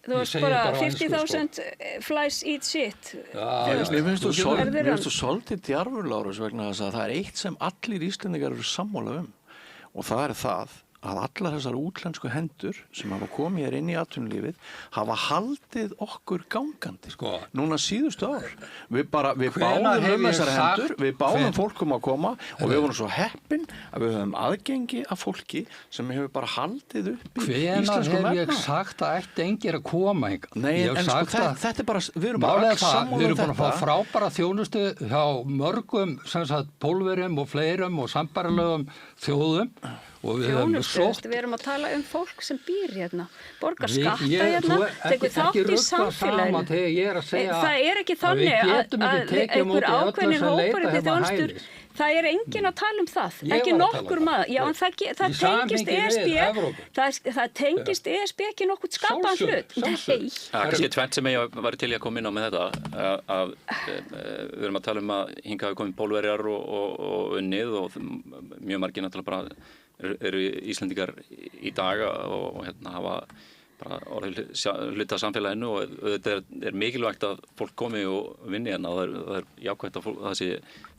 Þú veist bara 50,000 flies eat shit. Mér finnst þú svolítið djarfur, Lárus, vegna þess að það er eitt sem allir Íslendingar eru sammála og það er það að allar þessar útlensku hendur sem hafa komið hér inn í atvinnulífið hafa haldið okkur gangandi. Núna síðustu ár. Við báðum þessar hendur, við báðum fólkum að koma og við vorum svo heppin að við höfum aðgengi af fólki sem hefur bara haldið upp í íslensku Hvenær hef ég sagt að ætti engir að koma hingað? Nei, en þetta er bara, við erum bara ekki sammála þetta. Við erum búin að fá frábæra þjónustu hjá mörgum, Pólverjum og fleirum og sambærilegum þjóðum. Þjónustu, við erum að tala fólk sem býr hérna, borgar skatta hérna, tekur þátt í samfélaginu. Það er ekki þannig að einhver ákveðnir hópar í þjónustur, það er enginn að tala það, ekki nokkur maður. Já, en það tengist ESB, það tengist ESB ekki nokkuð skapaðan hlut. Nei. Það er kannski tvennt sem ég var til að koma inn á með þetta, að við erum að tala að hingað hafi komið Pólverjar og unnið og mjög margir náttúrulega bara eru Íslendingar í dag og hafa bara orðið hluta af samfélaginu og þetta er mikilvægt að fólk komi og vinni hérna og það er jákvægt að það sé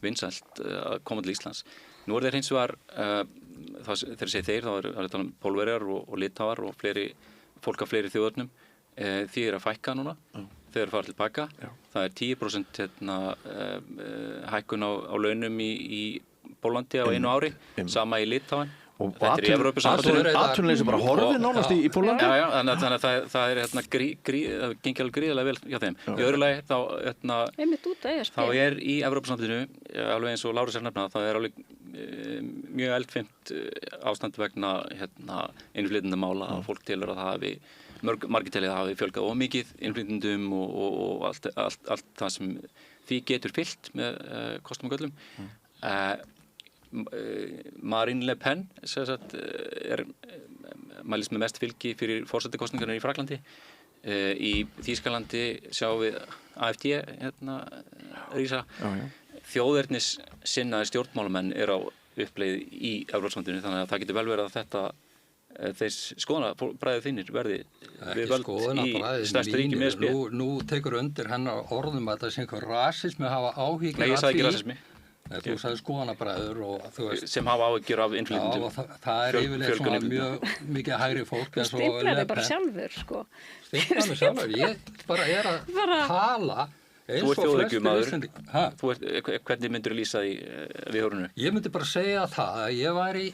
vinsælt að koma til Íslands. Nú þeir hins vegar, þegar ég segi þeir, þá er að tala Pólverjar og Litháar og fólk af fleiri þjóðurnum, því að fækka núna, þeir fara til baka. Það er 10% hækkun á launum í Pólandi á einu ári, sama í Litháen. Og atvinnuleysi bara horfið nánast í Pólandi. Já, þannig að það er gengi alveg gríðarlega vel hjá þeim. Í öðru lagi þá er í Evrópusambandinu, alveg eins og Lárus nefna, það er alveg mjög eldfimt ástand vegna innflytjendamála að fólk telur að það hafi margir telja að það hafi fjölgað of mikið innflytjendum og allt það sem því getur fyllt með kostum og göllum. Marine Le Pen mælist með mest fylgi fyrir forsetakosningarnar í Fraklandi. Í Þýskalandi sjáum við AfD rísa. Þjóðernis sinnaði stjórnmálamenn á uppleið í Evrópusambandinu, þannig að það getur vel verið að þeir skoðanabræður þínir verði við völd í stærstu ríkjum ESB. Nú tekur undir hennar orðum að það sé einhver rasismi hafa áhyggjur af því. Nei, ég sagði ekki rasismi. Þú sagði skoðanabræður og þú veist sem hafa áhyggjur af innflytjendum. Já, það er yfirleitt svona mjög mikið hægri fólk eins og Le Pen. Stimplaði bara sjálfur, sko. Stimplaði sjálfur, ég bara er að tala eins og flestir Íslendingar. Hvernig myndir þú lýsa því við hórunu? Ég myndi bara segja það að ég væri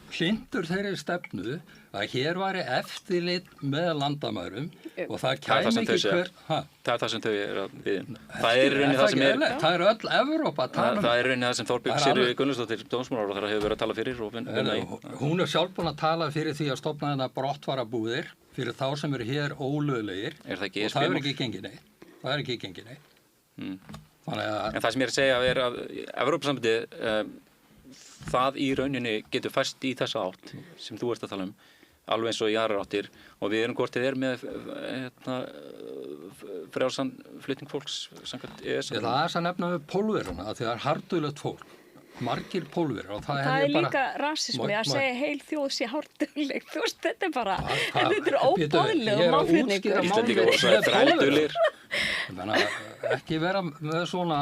hlynntur þeirri stefnu að hér væri eftirlit með landamærum og það kæmi ekki hver... Það er það sem þau eru að við. Það er rauninni það sem er... Það er öll Evrópa að tala um. Það er rauninni það sem Þorbjörg Sigríður Gunnlaugsdóttir dómsmálaráðherra hefur verið að tala fyrir og vinna í. Hún er sjálf búin að tala fyrir því að stofna þennan brottfararbúðir fyrir þá sem eru hér ólöglegir. Er það ekki ESB? Og það er ekki gengið neitt. Það er ekki gengið neitt. En það sem ég er að segja er að Evrópusambandið það í rauninni getur fæst í þessa átt sem þú ert að tala um, alveg eins og í aðrar áttir og við erum hvort þið með frjálsan flutning fólks samkvæmt EES. Það er að nefna við Pólverjana að það er harðduglegt fólk margir Pólverjar og það er líka rasismi að segja heil þjóð sé hártugleg, þú veist, þetta er bara, þetta er óboðlegur málflutningur. Íslendingar voru svo þrældulir. Þannig að ekki vera með svona,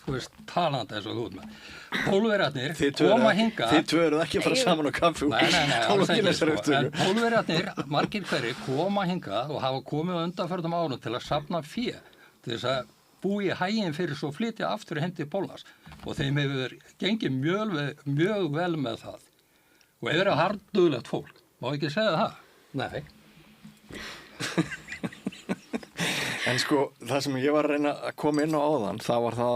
þú veist, talandi eins og þú ert með. Pólverjarnir koma hingað. Þið tvö eruð ekki að fara saman á kaffi. Nei, alls ekki, sko. En Pólverjarnir, margir hverjir, koma hingað og hafa komið á undanförnum árum til að safna fé, til þess að búi í hæginn fyrir svo flytja aftur heim til Póllands. Og þeim hefur gengið mjög vel með það. Og ef það er harðduglegt fólk, má ekki segja það? Nei. En sko, það sem ég var að reyna að koma inn á áðan, það var það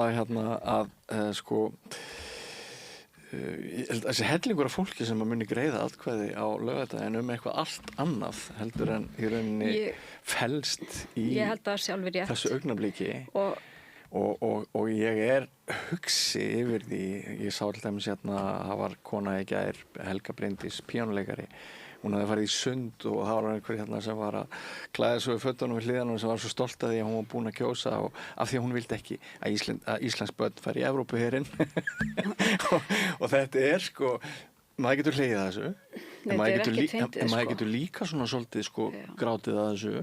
þessi hellingur af fólki sem að muni greiða atkvæði á laugardaginn eitthvað allt annað heldur en í rauninni felst í þessu augnabliki og ég er hugsi yfir því, ég sá til dæmis það var kona í gær, Helga Bryndís, píanóleikari. Hún hafði farið í sund og það var einhver sem var að klæða svo í fötunum við hliðanum sem var svo stolt af því að hún var búin að kjósa og af því að hún vildi ekki að Íslands börn fari í Evrópuherinn og þetta er sko, maður getur hlegið að þessu en maður getur líka svona svolítið sko grátið að þessu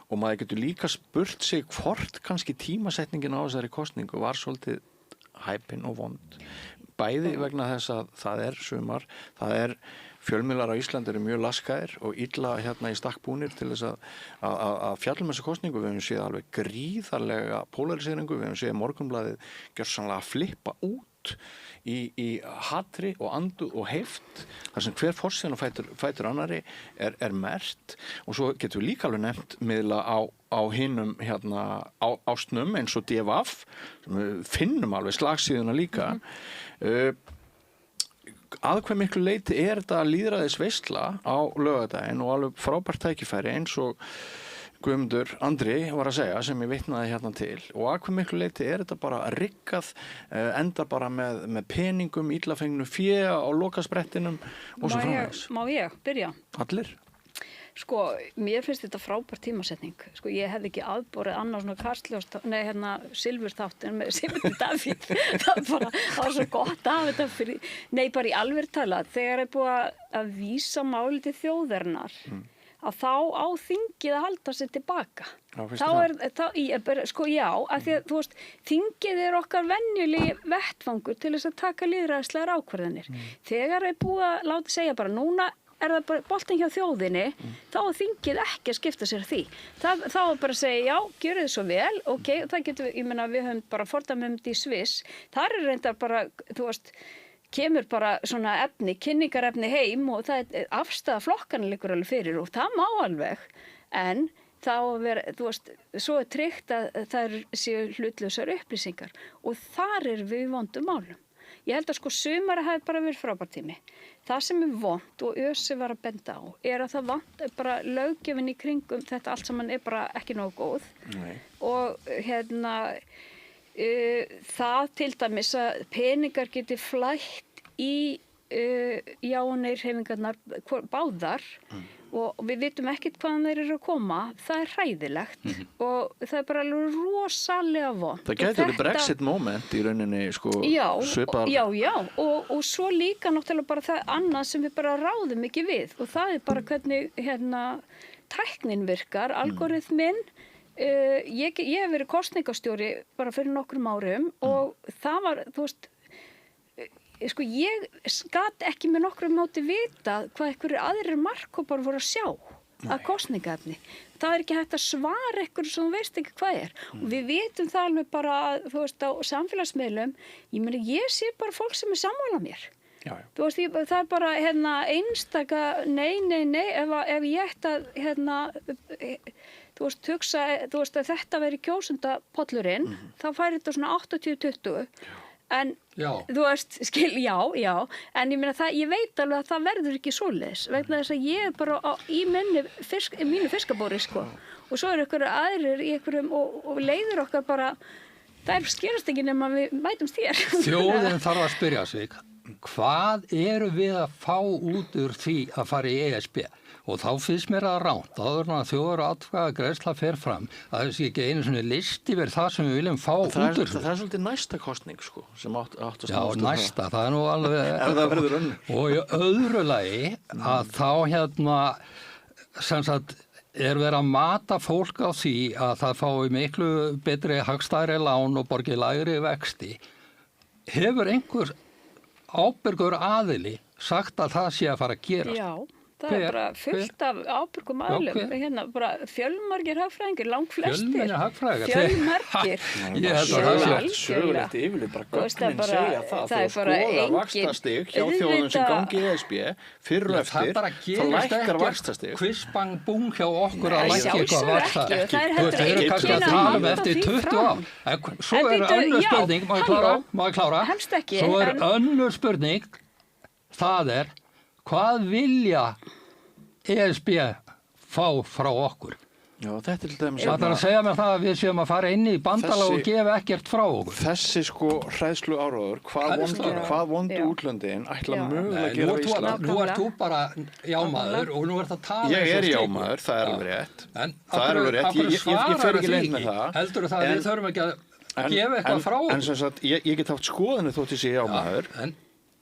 og maður getur líka spurt sig hvort kannski tímasetningin á þessari kosningu var svolítið hæpin og vond bæði vegna þess að það er sumar, það er fjölmiðlar á Íslandi eru mjög laskaðir og illa í stakk búnir til þess að fjalla þessa kosningu. Við höfum séð alveg gríðarlega polariseringu, við höfum séð Morgunblaðið gjörsamlega flippa út í hatri og anduð og heift þar sem hver forsíðan fætur annarri er merkt og svo getum við líka alveg nefnt miðla á hinum ástnum eins og DFF sem við finnum alveg slagsíðuna líka að hve miklu leyti þetta lýðræðisveisla á laugardaginn og alveg frábært tækifæri eins og Guðmundur Andri var að segja sem ég vitnaði til og að hve miklu leyti þetta bara riggað endar bara með peningum, illafengnu fé á lokasprettinum og svo framvegis. Má ég byrja? Allir? Sko, mér finnst þetta frábær tímasetning. Sko, ég hefði ekki aðborið annars svona silfurþáttin með Sigmundi Davíð. Það var svo gott að hafa þetta fyrir, bara í alvöru talað, þegar er búið að vísa máli til þjóðarinnar, að þá á þingið að halda sér tilbaka. Sko, já, af því að, þú veist, þingið er okkar venjulegi vettfangur til þess að taka lýðræðislegar ákvarðanir. Þegar er búið að láta segja bara núna er það bara boltinn hjá þjóðinni, þá er þingið ekki að skipta sér því. Þá er bara að segja, já, gjörðu þið svo vel, ok, það getur við, ég meina, við höfum bara fordæmum í Sviss, þar er reyndar bara, þú veist, kemur bara svona kynningarefni heim og það er afstæða flokkana liggur alveg fyrir og það má alveg, en þá þú veist, svo er tryggt að það séu hlutlausar upplýsingar og þar er við vondum málum. Ég held að sko sumari hafi bara verið frábær tími. Það sem er vont og Össi var að benda á er að það vant bara löggjöfin í kringum þetta allt saman er bara ekki nógu góð. Nei. Og það til dæmis að peningar geti flætt í jáneirhreyfingarnar báðar og við vitum ekkert hvaðan þeir eru að koma, það er hræðilegt og það er bara alveg rosalega vont. Það gæti verið Brexit moment í rauninni sko svipar. Já, og svo líka náttúrulega bara það annað sem við bara ráðum ekki við og það er bara hvernig tæknin virkar, algoritminn. Ég hef verið kosningastjóri bara fyrir nokkrum árum og það var, þú veist, sko ég gat ekki með nokkrum móti vita hvað einhverjir aðrir markhópar voru að sjá að kosningaefni. Það er ekki hægt að svara einhverju sem þú veist ekki hvað er. Og við vitum það alveg bara, þú veist, á samfélagsmiðlum, ég meina, ég sé bara fólk sem er sammála mér. Já. Þú veist, það er bara einstaka, nei, ef ég ætti að, þú veist, hugsa, þú veist, að þetta veri kjósendapollurinn, þá færi þetta svona 80-20. En, þú veist, já, en ég meina það, ég veit alveg að það verður ekki svoleiðis, vegna þess að ég er bara í mínu fiskabóri, sko, og svo er einhverju aðrir í einhverjum og leiðir okkar bara, það skerast ekki nema við mætumst hér. Þjóðin þarf að spyrja sig, hvað eru við að fá út úr því að fara í ESB? Og þá finnst mér að ránt, áður en að þjóðaratkvæðagreiðsla fer fram, að það sé ekki einu svona listi verið það sem við viljum fá út úr þessu. Það er svolítið næsta kostning, sko, sem átt að Já, næsta, það er nú alveg... Ef það verður önnur. Og í öðru lagi að þá sem sagt, verið að mata fólk á því að það fái miklu betri hagstæðri lán og borgi lægri vexti. Hefur einhver ábyrgur aðili sagt að það sé að fara að gerast? Já. Það er bara fullt af ábyrgum aðlum, hérna bara fjölmargir hagfræðingar, langflestir. Fjölmargir. Ég held að það sé sögulegt yfirleitt, bara gögnin segja það. Þú skoðar vaxtastig hjá þjóðum sem gangi í ESB, fyrir og eftir, þá lækkar vaxtastig. Kvissbang búm hjá okkur að lækka eitthvað vaxta. Það er heldur ekki kannski að tala eftir 20 ár. Svo er önnur spurning, má ég klára? Helst ekki. Svo er önnur spurning, það er hvað vilja ESB fá frá okkur? Já, þetta til dæmis... Það er að segja mér það að við séum að fara inn í bandalag og gefa ekkert frá okkur. Þessi sko hræðslu áróður, hvað vondu útlöndin ætla mögulega að gera við Ísland? Nú ert þú bara jámaður og nú ert að tala... Ég er jámaður, það er alveg rétt. Það er alveg rétt, ég fer ekki leið með það. Heldur það að við þurfum ekki að gefa eitthvað frá okkur? En sem sagt, ég get haft skoðinu þótt ég sé jámaður.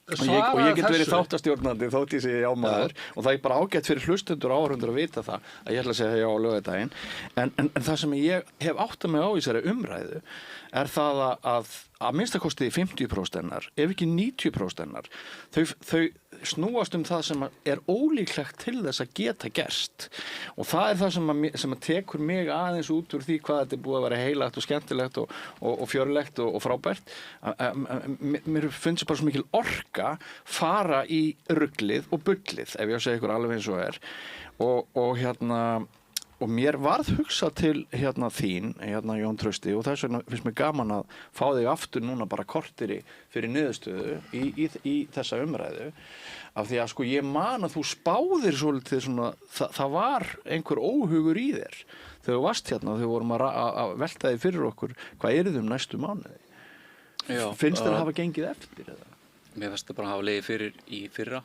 Og ég get verið þáttastjórnandi þótt ég sé jámaður og það er bara ágætt fyrir hlustendur og áhorfendur að vita það að ég ætla að segja já á laugardaginn en það sem ég hef áttað mig á í þessari umræðu er það að minnstakosti 50% hennar, ef ekki 90% hennar, þau snúast það sem er ólíklegt til þess að geta gerst og það er það sem tekur mig aðeins út úr því hvað þetta er búið að vera heilagt og skemmtilegt og fjörlegt og frábært. Mér finnst bara svo mikil orka fara í ruglið og bullið, ef ég á að segja ykkur alveg eins og er og mér varð hugsað til þín, Jón Trausti, og þess vegna finnst mér gaman að fá þig aftur núna bara korteri fyrir niðurstöðu í þessa umræðu, af því að sko ég man að þú spáðir svolítið svona, það var einhver óhugur í þér þegar þú varst og þegar vorum að velta þig fyrir okkur, hvað yrðum næstu mánuði? Já, finnst þér að hafa gengið eftir eða? Mér finnst það bara að hafa legið fyrir í fyrra.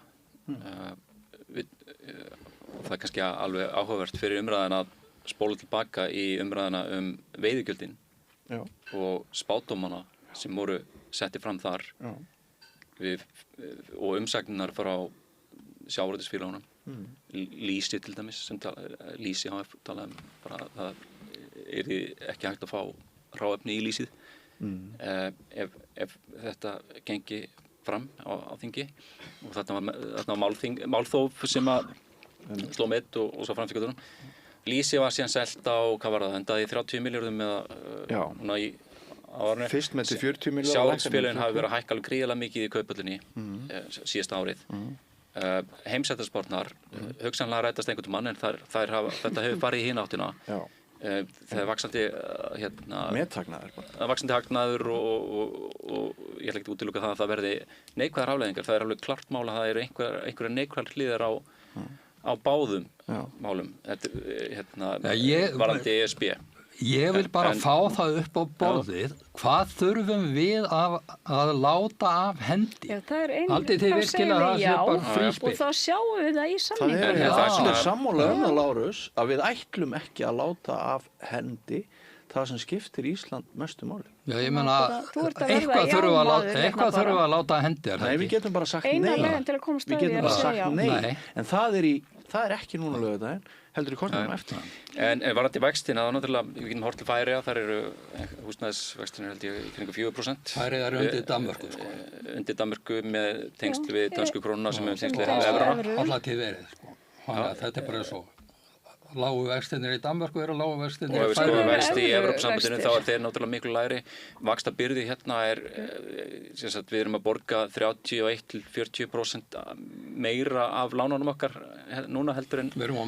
Það er kannski alveg áhugavert fyrir umræðina að spóla tilbaka í umræðina veiðigjöldin og spádómana sem voru setti fram þar og umsagnar frá sjávarútvegsfélögunum, Lýsi til dæmis, sem Lýsi HF talaði bara að það yrði ekki hægt að fá hráefni í lýsið ef þetta gengi fram á þingi og þetta var málþóf sem að sló mitt og svo framfíkaturum. Lýsi var síðan selt á, hvað var það, endaði 30 milljörðum eða núna í árinu. Fyrst með til 40 milljörðum. Sjávarútvegsfélögin hafi verið að hækka alveg gríðarlega mikið í kauphöllinni síðasta árið. Heimsættarspárnar, hugsanlega rætast einhvern mann en þetta hefur farið í hina áttina. Það er vaxandi vaxandi hagnaður og ég ætla ekki að útiloka það að það verði neikvæðar afleiðingar. Það er alveg klart mál að það eru einhverjar neikvæðar hliðar á báðum málum varðandi ESB. Ég vil bara fá það upp á borðið. Hvað þurfum við að láta af hendi? Já, það er einn, Haldið þið virkilega að það sé bara fríspil? Og þá sjáum við það í samningunum. Það er allir sammála það, Lárus, að við ætlum ekki að láta af hendi það sem skiptir Ísland mestu máli. Já, ég meina, eitthvað þurfum við að láta af hendi. Nei, við getum bara sagt nei. Eina leiðin til að komast að því er að segja já. Nei, en það er ekki núna laugardaginn, heldur í kostnaðum eftir. En varðandi vextina, þá náttúrulega, við getum hort til Færeyja, þar eru húsnæðisvextina held ég í kringum 4%. Færeyja er undir Danmörku, sko. Undir Danmörku með tengsl við dönsku krónuna sem er tengsl við evruna. Alltaf verið, sko. Þetta er bara svo. Lágu vextinir í Danmörku eru lágu vextinir í Færeyjum. Og ef við skoðum vexti í Evrópusambandinu þá er þeir náttúrulega miklu lægri. Vaxtabyrði hérna er, við erum að borga 31–40% meira af lánunum okkar núna heldur en Við erum á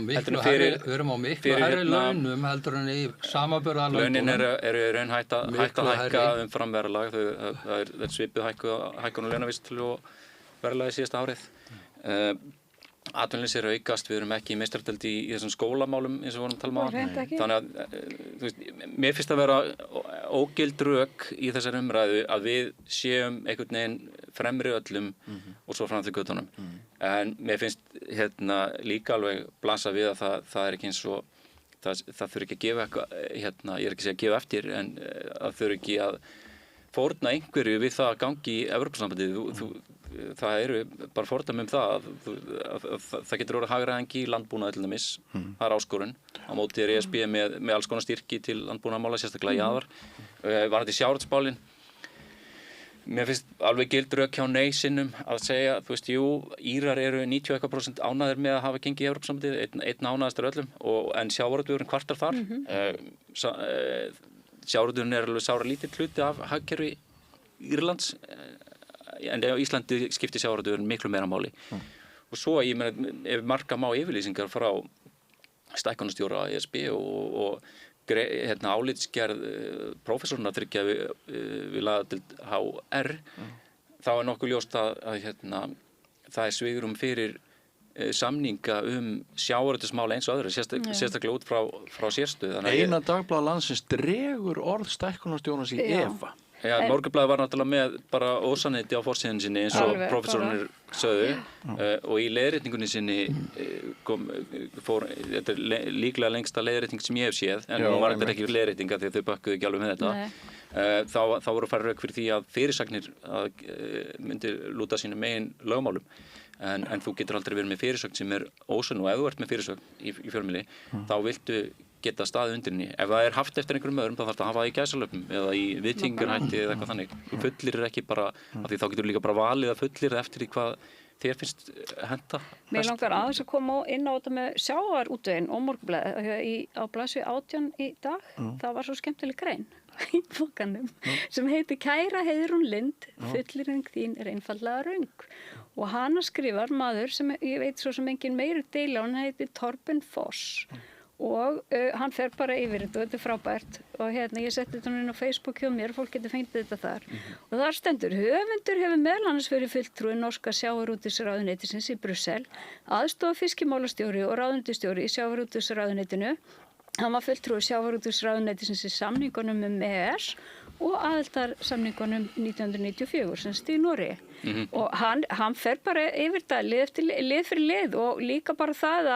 miklu hærri launum heldur en í samanburðarlöndunum. Launin eru raun hægt að hækka umfram verðlag. Það er svipuð hækkun og launavísitölu og verðlagi síðasta árið. Atvinnuleysi er aukast, við erum ekki í meistaradeldi í þessum skólamálum eins og vorum að tala um áðan. Þannig að mér finnst að vera ógild rök í þessari umræðu að við séum einhvern veginn fremri öllum og svo fram til göttunum. En mér finnst líka alveg blasa við að það er ekki eins og það þurfi ekki að gefa eitthvað, ég er ekki að segja að gefa eftir, en það þurfi ekki að fórna einhverju við það að gangi í Evrópusambandið. Það eru bara fordæmi það að það getur orðið hagræðingi í landbúnaði til dæmis. Það er áskorun. Á móti ESB með alls konar styrki til landbúnaðarmála, sérstaklega jaðar. Varðandi sjávarútvegsmálin. Mér finnst alveg gild rök hjá nei-sinnum að segja, Írar eru 90% ánægðir með að hafa gengið í Evrópusambandið, einn ánægðastur öllum, en sjávarútvegurinn kvartar þar. Sjávarútvegurinn er alveg sára lítill hluti af hagkerfi Írlands, en á Íslandi skiptir sjávarútvegurinn miklu meira máli. Og svo, ef marka má yfirlýsingar frá stækkunarstjóra ESB og álitsgerð prófessorna þriggja við lagadeild HR, þá er nokkuð ljóst að það er svigrúm fyrir samninga sjávarútvegsmál eins og öðru, sérstaklega út frá sérstöðu. Eina dagblað landsins dregur orð stækkunarstjórans í efa. Já, Morgunblaðið var náttúrulega með bara ósannindi á forsíðunni sinni eins og prófessornir sögðu og í leiðrétningunni sinni þetta er líklega lengsta leiðrétning sem ég hef séð, en nú var þetta ekki leiðrétninga því að þau bökkuðu ekki alveg með þetta. Þá voru að fara rök fyrir því að fyrirsagnir myndi lúta sínum megin lögmálum, en þú getur aldrei verið með fyrirsögn sem er ósönn, og ef þú ert með fyrirsögn í fjölmiðli, þá viltu geta staðið undir henni. Ef það er haft eftir einhverjum öðrum, þá þarf það að hafa það í gæsalöpum eða í viðtíkingarhætti eða eitthvað þannig. Þú fullir ekki bara, af því þá getur líka bara valið að fullir eftir því hvað þér finnst henta. Mér langar aðeins að koma inn á þetta með sjávarútveginn og Morgunblaðið á blaðsíðu 18 í dag. Það var svo skemmtileg grein í bókanum sem heitir Kæra Heiðrún Lind, fullyrðing þín er einfaldlega röng. Og hana skrifar maður sem ég veit svo sem engin meiri deili á, hann heitir Torben Foss. Og hann fer bara yfir þetta og þetta er frábært og ég setti þetta inn á Facebook hjá mér og fólk getur fengið þetta þar og þar stendur: höfundur hefur meðal annars verið fulltrúi norska sjávarútvegsráðuneytisins í Brussel, aðstoða fiskimálastjóri og ráðuneytisstjóri í sjávarútvegsráðuneytinu. Hann var fulltrúi sjávarútvegsráðuneytisins í samningunum EES og aðildarsamningunum 1994 sem í Noregi. Og hann fer bara yfir þetta lið fyrir lið og líka bara það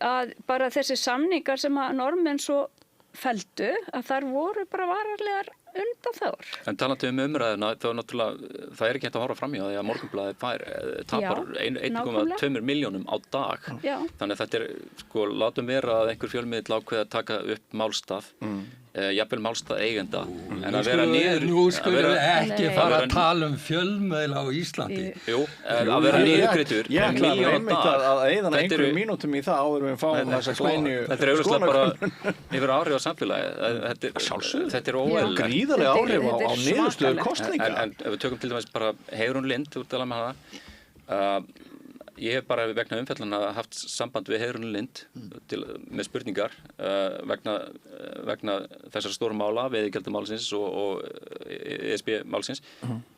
að bara þessi samningar sem að normenn svo felldu, að þar voru bara vararlegar undanþágur. En talandi umræðuna, þá náttúrulega, það er ekki hægt að horfa fram í því að Morgunblaðið tapar 1,2 milljónum á dag. Þannig að þetta er, látum vera að einhver fjölmiðill ákveði að taka upp málstað, jafnvel málstað eigenda, en að vera niður... Nú skulum við ekki fara að tala fjölmiðla á Íslandi. Jú, að vera niðurgreiddur Ég ætla einmitt að eyða einhverjum mínútum í það áður við fáum þessa kleinu Þetta er auðvitað bara yfir áhrif á samfélagi. Þetta er óeðlilegt. Gríðarlega áhrif á niðurstöður kosninga. En ef við tökum til dæmis bara Heiðrún Lind, þú ert að tala með hana. Ég hef bara vegna umfjallana haft samband við Heiðrún Lind með spurningar vegna þessara stóru mála, veiðigjaldamálsins og ESB-málsins.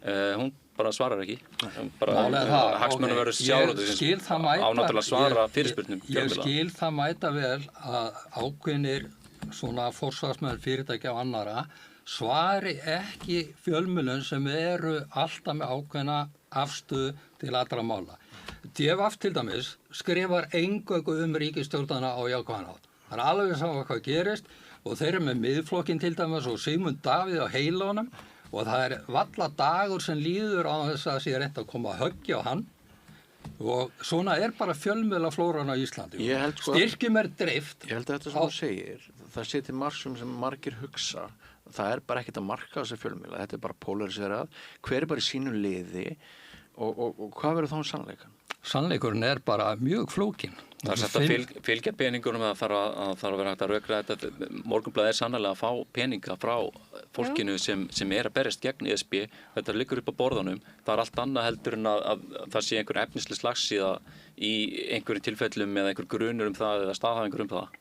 Hún bara svarar ekki. Hagsmunum verður sjávarútvegsins á náttúrulega svara fyrirspurnum. Ég skil það mæta vel að ákveðnir svona forsvarsmenn fyrirtækja og annara svari ekki fjölmiðlum sem eru alltaf með ákveðna afstöðu til allra mála. DFF til dæmis skrifar eingöngu ríkisstjórnina á jákvæðan hátt. Það er alveg saman hvað gerist og þeir eru með miðflokkinn til dæmis og Sigmund Davíð á heilunum og það er valla dagur sem líður á þess að sé reynt að koma að höggja á hann og svona er bara fjölmiðlaflóran á Íslandi. Styrkjum er dreift. Ég held að þetta sem þú segir, það sé til margsum sem margir hugsa. Það er bara ekkert að marka þessi fjölmiðla, þetta er bara polariserað, hver er bara í sínu liði og hvað verður þá sannleikan? Sannleikurinn er bara mjög flókin. Það er sagt að fylgja peningunum að það þarf að vera hægt að rökra þetta. Morgunblaðið er sannlega að fá peninga frá fólkinu sem er að berjast gegn ESB. Þetta liggur upp á borðunum. Það er allt annað heldur en að það sé einhver efnisleg slagsíða í einhverjum tilfellum eða einhver grunur það eða staðhæfingur það.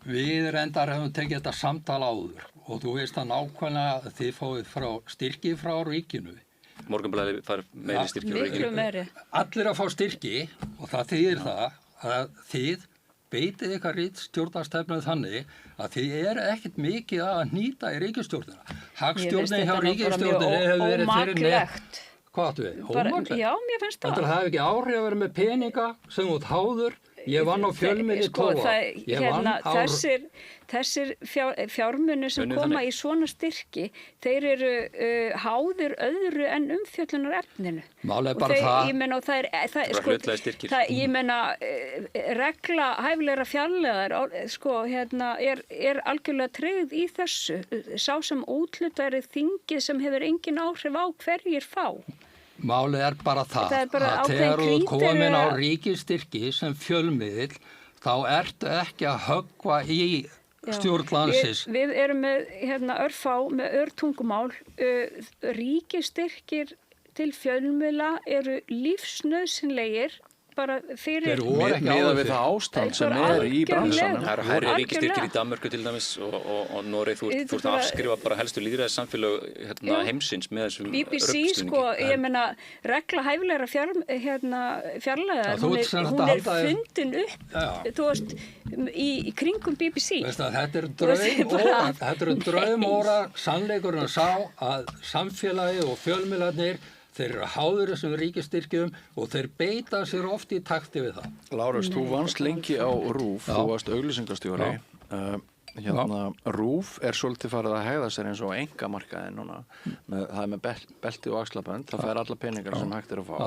Við reyndar hefum tekið þetta samtal áður og þú veist að nákvæmlega að þið fáið styrki frá ríkinu. Morgunblaðið fær meiri styrki frá ríkinu. Allir að fá styrki og það þýðir það að þið beitið ykkar ritstjórnarstefnu þannig að þið eru ekkert mikið að hnýta í ríkisstjórnina. Hagstjórnin hjá ríkisstjórninni hefur verið fyrir neðan. Hvað áttu við? Bara, Ómaklegt? já, mér finnst það. Það hefði ekki áhrif að vera með peninga sem út háður. Ég vann á fjölmiðli 12 ár. Þessir fjármunir sem koma í svona styrki, þeir eru háðir öðru en umfjöllunar efninu. Málið bara það. Ég meina, hlutlægir styrkir. Ég meina, regla hæfilegra fjarlægðar, er algjörlega tryggð í þessu. Sá sem úthlutari þingið sem hefur engin áhrif á hverjir fá. Málið bara það að þegar þú komin á ríkisstyrki sem fjölmiðill, þá ertu ekki að höggva í stjórn landsins. Við erum með örfá, með örtungumál, ríkisstyrkir til fjölmiðla eru lífsnauðsynlegir bara fyrir miðað við það ástand sem í bransanum. Það eru hærri ríkisstyrkir í Danmörku til dæmis og Noreg, þú ert að afskrifa bara helstu lýðræðissamfélög heimsins með þessum BBC, ég meina, regla hæfilegra fjarlægðar, hún er fundin upp, þú veist, í kringum BBC. Þetta eru draumóra sannleikurinn að sá að samfélagi og fjölmiðlarnir þeir eru háður þessum ríkisstyrkjum og þeir beita sér oft í takti við það. Lárus, þú vannst lengi á RÚV, þú varst auglýsingastjóri. RÚV svolítið farið að hegða sér eins og einkamarkaði núna. Það með belti og axlabönd, það fær alla peningar sem hægt að fá.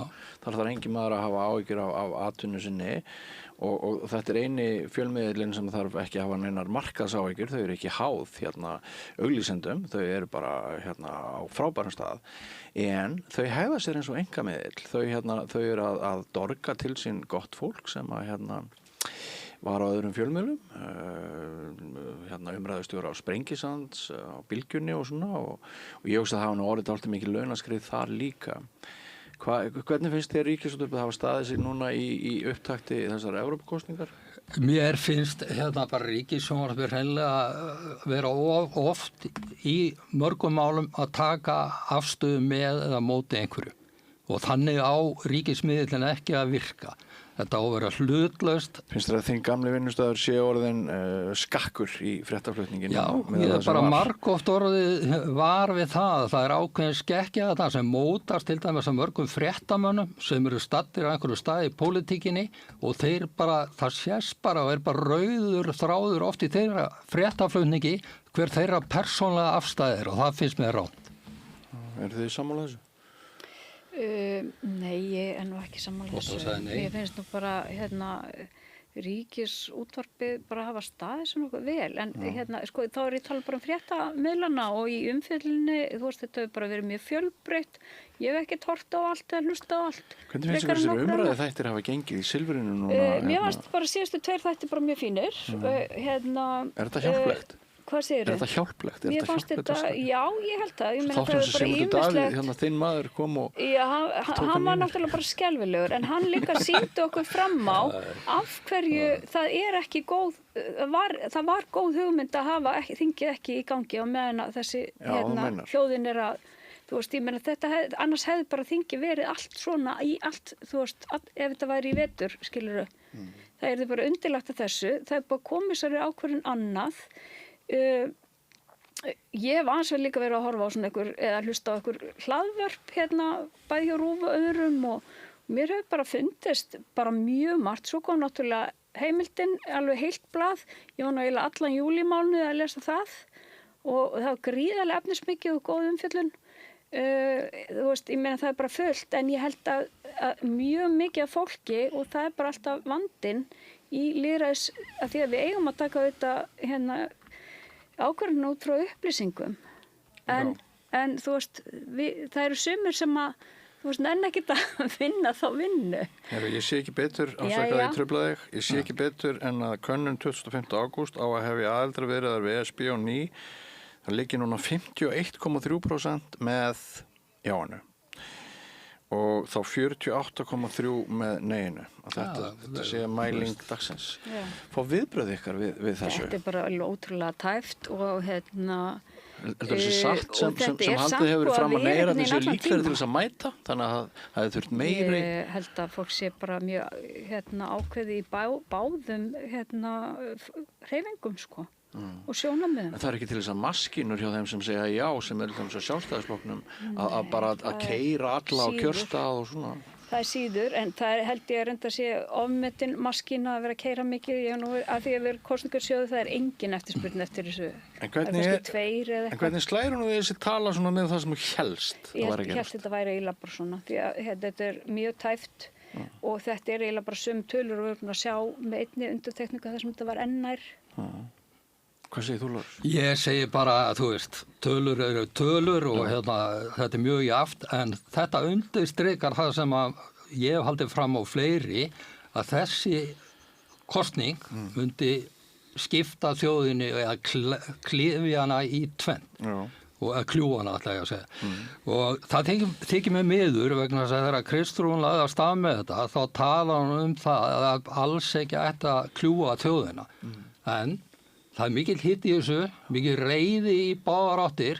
Þar þarf engin maður að hafa áhyggjur af atvinnu sinni og þetta eini fjölmiðillinn sem þarf ekki að hafa neinar markaðsáhyggjur, þau eru ekki háð auglýsendum, þau eru bara á frábærum stað. En þau hegða sér eins og einkamiðill, þau eru að dorga til sín gott fólk sem að var á öðrum fjölmiðlum, umræðustjóra á Sprengisands, á Bylgjunni og svona og ég hugsa að það hafa nú orðið dálítið mikið launaskrið þar líka. Hvernig finnst þér Ríkisútvarpið hafa staðið sig núna í upptakti þessar Evrópukosningar? Mér finnst bara Ríkissjónvarpið hreinlega vera oft í mörgum málum að taka afstöðu með eða móti einhverju og þannig á ríkismiðillinn ekki að virka. Þetta á að vera hlutlaust. Finnst þér að þinn gamli vinnustæður sé orðin skakkur í fréttaflutningin? Já, ég bara margoft orðið var við það. Það er ákveðin skekkja þetta sem mótast til dæmis að mörgum fréttamönnum sem eru staddir á einhverju stað í pólitíkinni og þeir bara, það sést bara og bara rauður þráður oft í þeirra fréttaflutningi hver þeirra persónlega afstæðir og það finnst mér rátt. Eru þið sammála þessu? Nei, ég nú ekki sammála þessu. Ég finnst nú bara Ríkisútvarpið bara hafa staðið svo nokkuð vel en þá ég tala bara fréttamiðlana og í umfjöllinni, þú veist, þetta hefur bara verið mjög fjölbreytt. Ég hef ekki hort á allt eða hlusta á allt. Hvernig finnst þér þessir umræðu þættir hafa gengið í Silfrinu núna? Mér fannst bara síðustu 2 þættir bara mjög fínir. Er þetta hjálplegt? Hvað segirðu? Er þetta hjálplegt? Mér fannst þetta, já, ég held það. Þáttum sem Sigmundur Davíð, þinn maður kom og já, hann var náttúrulega bara skelfilegur en hann líka sýndi okkur fram á af hverju það er ekki góð, það var góð hugmynd að hafa þingið ekki í gangi á meðan að þessi hljóðin að, þú veist, ég meina þetta annars hefði bara þingið verið allt svona í allt, þú veist, ef þetta væri í vetur, skilurðu. Það er bara undirlagt að þessu, það er bara komið sér ákvörðun annað. Ég hef aðeins vel líka verið að horfa á svona eða hlusta á hlaðvörp bæði hjá RÚV og öðrum og mér hefur bara fundist bara mjög margt. Svo kom náttúrulega heimildin, alveg heilt blað. Ég var nú eiginlega allan júlímánuði að lesa það og það var gríðarlega efnismikið og góð umfjöllun. Þú veist, ég meina það er bara fullt en ég held að mjög mikið af fólki og það er bara alltaf vandinn í lýðræðis að því að við eigum að taka þetta ákvörðun út frá upplýsingum en þú veist það eru sumir sem að þú veist nenn ekki að vinna þá vinnu. Ég sé ekki betur afsakaði ég trufla þig, ég sé ekki betur en að könnun 25. ágúst á að hefja aðildarviðræður við ESB og ný það liggi núna 51,3% með jáinu og þá 48,3 með neyinu og þetta sé mæling dagsins. Fá viðbröð ykkar við þessu? Þetta er bara ótrúlega tæft og Þetta er satt sem haldið hefur verið fram að meira þessi líklegri til þess að mæta þannig að það hefur þurft meiri. Ég held að fólk sé bara mjög ákveði í báðum hreyfingum sko. og sjónarmiðum. En það ekki til þess að maskínur hjá þeim sem segja já, sem eru þeim svo sjálfstæðisflokknum, að bara að keyra alla á kjörstað og svona. Það er síður, en það held ég að reynda að sé ofmetin maskína að vera að keyra mikið. Ég nú að því að vera kosningarsjóðu, það er engin eftirspurn eftir þessu. En hvernig slærir nú þessi tala svona með það sem þú hélst? Ég held þetta væri eiginlega bara svona, því að þetta er mjög tæft og þetta er eiginlega bara sömu tölur og við erum búin að sjá með einni undirtekningu þar sem þetta var enn nær. Hvað segir þú, Lars? Ég segi bara að þú veist, tölur eru tölur og þetta er mjög jaft, en þetta undirstrikar það sem að ég hef haldið fram á fleiri, að þessi kosning myndi skipta þjóðinni eða klifja hana í tvennt. Og að kljúa hana, ætla ég að segja. Og það þykir mig miður vegna þess að þegar Kristrún lagði af stað með þetta, þá talar hann það að alls ekki ætti að kljúa þjóðina. En það er mikil hitt í þessu, mikil reiði í báðar áttir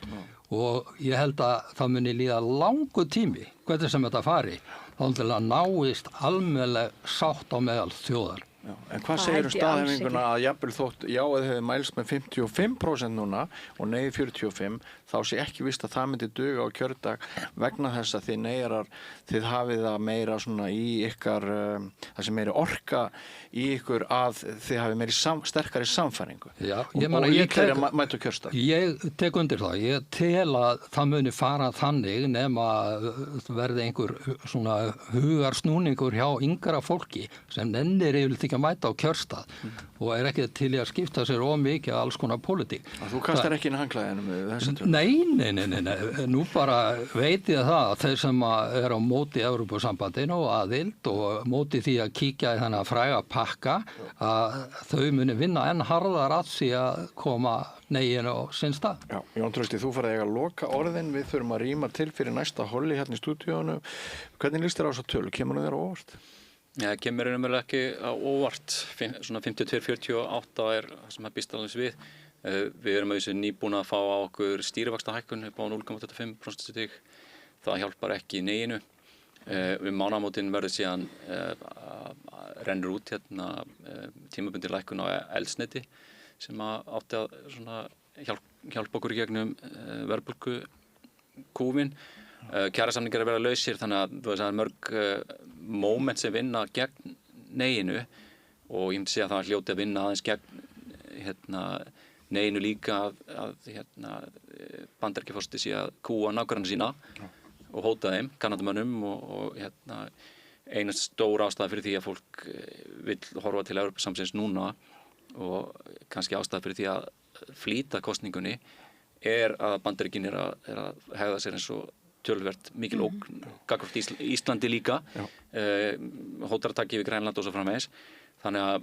og ég held að það muni líða langur tími, hvernig sem þetta fari, þá til að náist almennileg sátt á meðal þjóðar. Já, en hvað segir staðhæfinguna að jafnvel þótt já að þið hefði mælst með 55% núna og nei 45, þá sé ekki víst að það myndi duga á kjördag vegna þess að þið neyrar, þið hafið það meira svona í ykkar, það sem meiri orka í ykkur að þið hafið meiri sterkari samfæringu. Já, og líklega mætu kjörstag. Ég tek undir það. Ég tel að það muni fara þannig nema verði einhver svona hugarsnúningur hjá yngra fólki sem nennir yfirleitt ekki að mæta á kjörstað og er ekki til í að skipta sér mikið alls konar pólitík. Þú kastar ekki inn hangklæðinu með þessu tölu? Nei. Nú bara veit ég það að þeir sem er á móti Evrópusambandinu og aðild og móti því að kíkja í þennan fræga pakka að þau muni vinna enn harðar að því að koma neginu á sinn stað. Já, Jón Trausti, þú farið að loka orðin, við þurfum að rýma til fyrir næsta holli hérna í stúdíónu. Hvernig líst þér á þessa tölu? Kemur hún þér á óvart? Já, kemur einhverjulega ekki á óvart. Svona 52-48 er það sem er býst alveg við. Við erum auðvitað nýbúin að fá á okkur stýrivaxtahækkun upp á 0,25%. Það hjálpar ekki í neginu. Við mánaðamótin verður síðan rennur út hérna tímabundin lækkun á eldsneyti sem átti að svona hjálpa okkur í gegnum verðbólgukúfinn. Kjarasamningar vera lausir þannig að það er mörg moment sem vinna gegn neginu og ég myndi segja að það hljóti að vinna aðeins gegn neginu líka að Bandaríkjaforseti sé að kúa nágranna sína og hóta þeim, Kanadamönnum og eina stór ástæða fyrir því að fólk vill horfa til Evrópusambandsins núna og kannski ástæða fyrir því að flýta kosningunni er að Bandaríkin er að hegða sér eins og töluvert mikil ógn gagnvart Íslandi líka hótarataki yfir Grænland og svo framvegis þannig að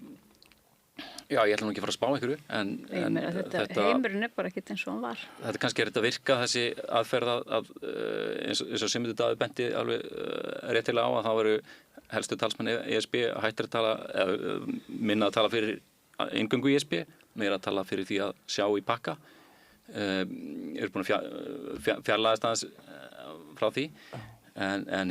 já, ég ætla nú ekki að fara að spá einhverju en þetta heimurinn er bara ekkert eins og hann var þetta kannski er þetta að virka þessi aðferð að eins og Sigmundur Davíð benti alveg réttilega á að þá eru helstu talsmenn ESB hættir að tala minna að tala fyrir inngöngu í ESB meira að tala fyrir því að sjá í pakka eru búin að fjarlæðast aðeins frá því en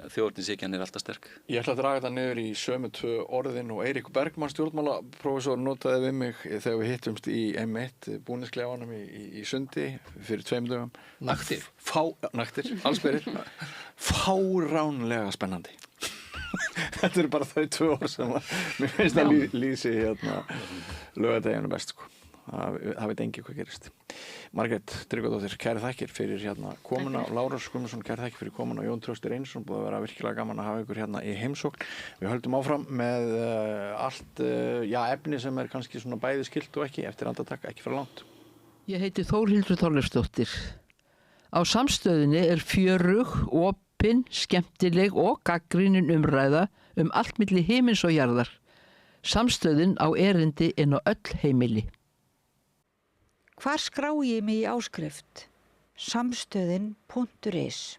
þjóðernishyggjan er alltaf sterk. Ég ætla að draga þetta niður í sömu tvö orðin og Eiríkur Bergmann stjórnmálaprófessor notaði við mig þegar við hittumst í M1 búnisklefanum í Sundi fyrir 2 dögum. Naktir, allsberir. Fáránlega spennandi. Þetta eru bara þau 2 orð sem mér finnst að lýsi laugardaginn best sko. Það veit engi hvað gerist. Margrét Tryggvadóttir, kæri þakkir fyrir komuna og Lárus Guðmundsson, kæri þakkir fyrir komuna og Jón Trausti Reynisson, búið að vera virkilega gaman að hafa ykkur hérna í heimsókn. Við höldum áfram með allt efni sem er kannski svona bæði skylt og ekki eftir andartak, ekki fyrir langt. Ég heiti Þórhildur Þorleifsdóttir. Á Samstöðinni er fjörug, opin, skemmtileg og gagnrýnin umræða allt milli himins og jarðar. Samstöðin á erindi inn á öll heimili. Hvar skrái ég mig í áskrift? Samstöðin.is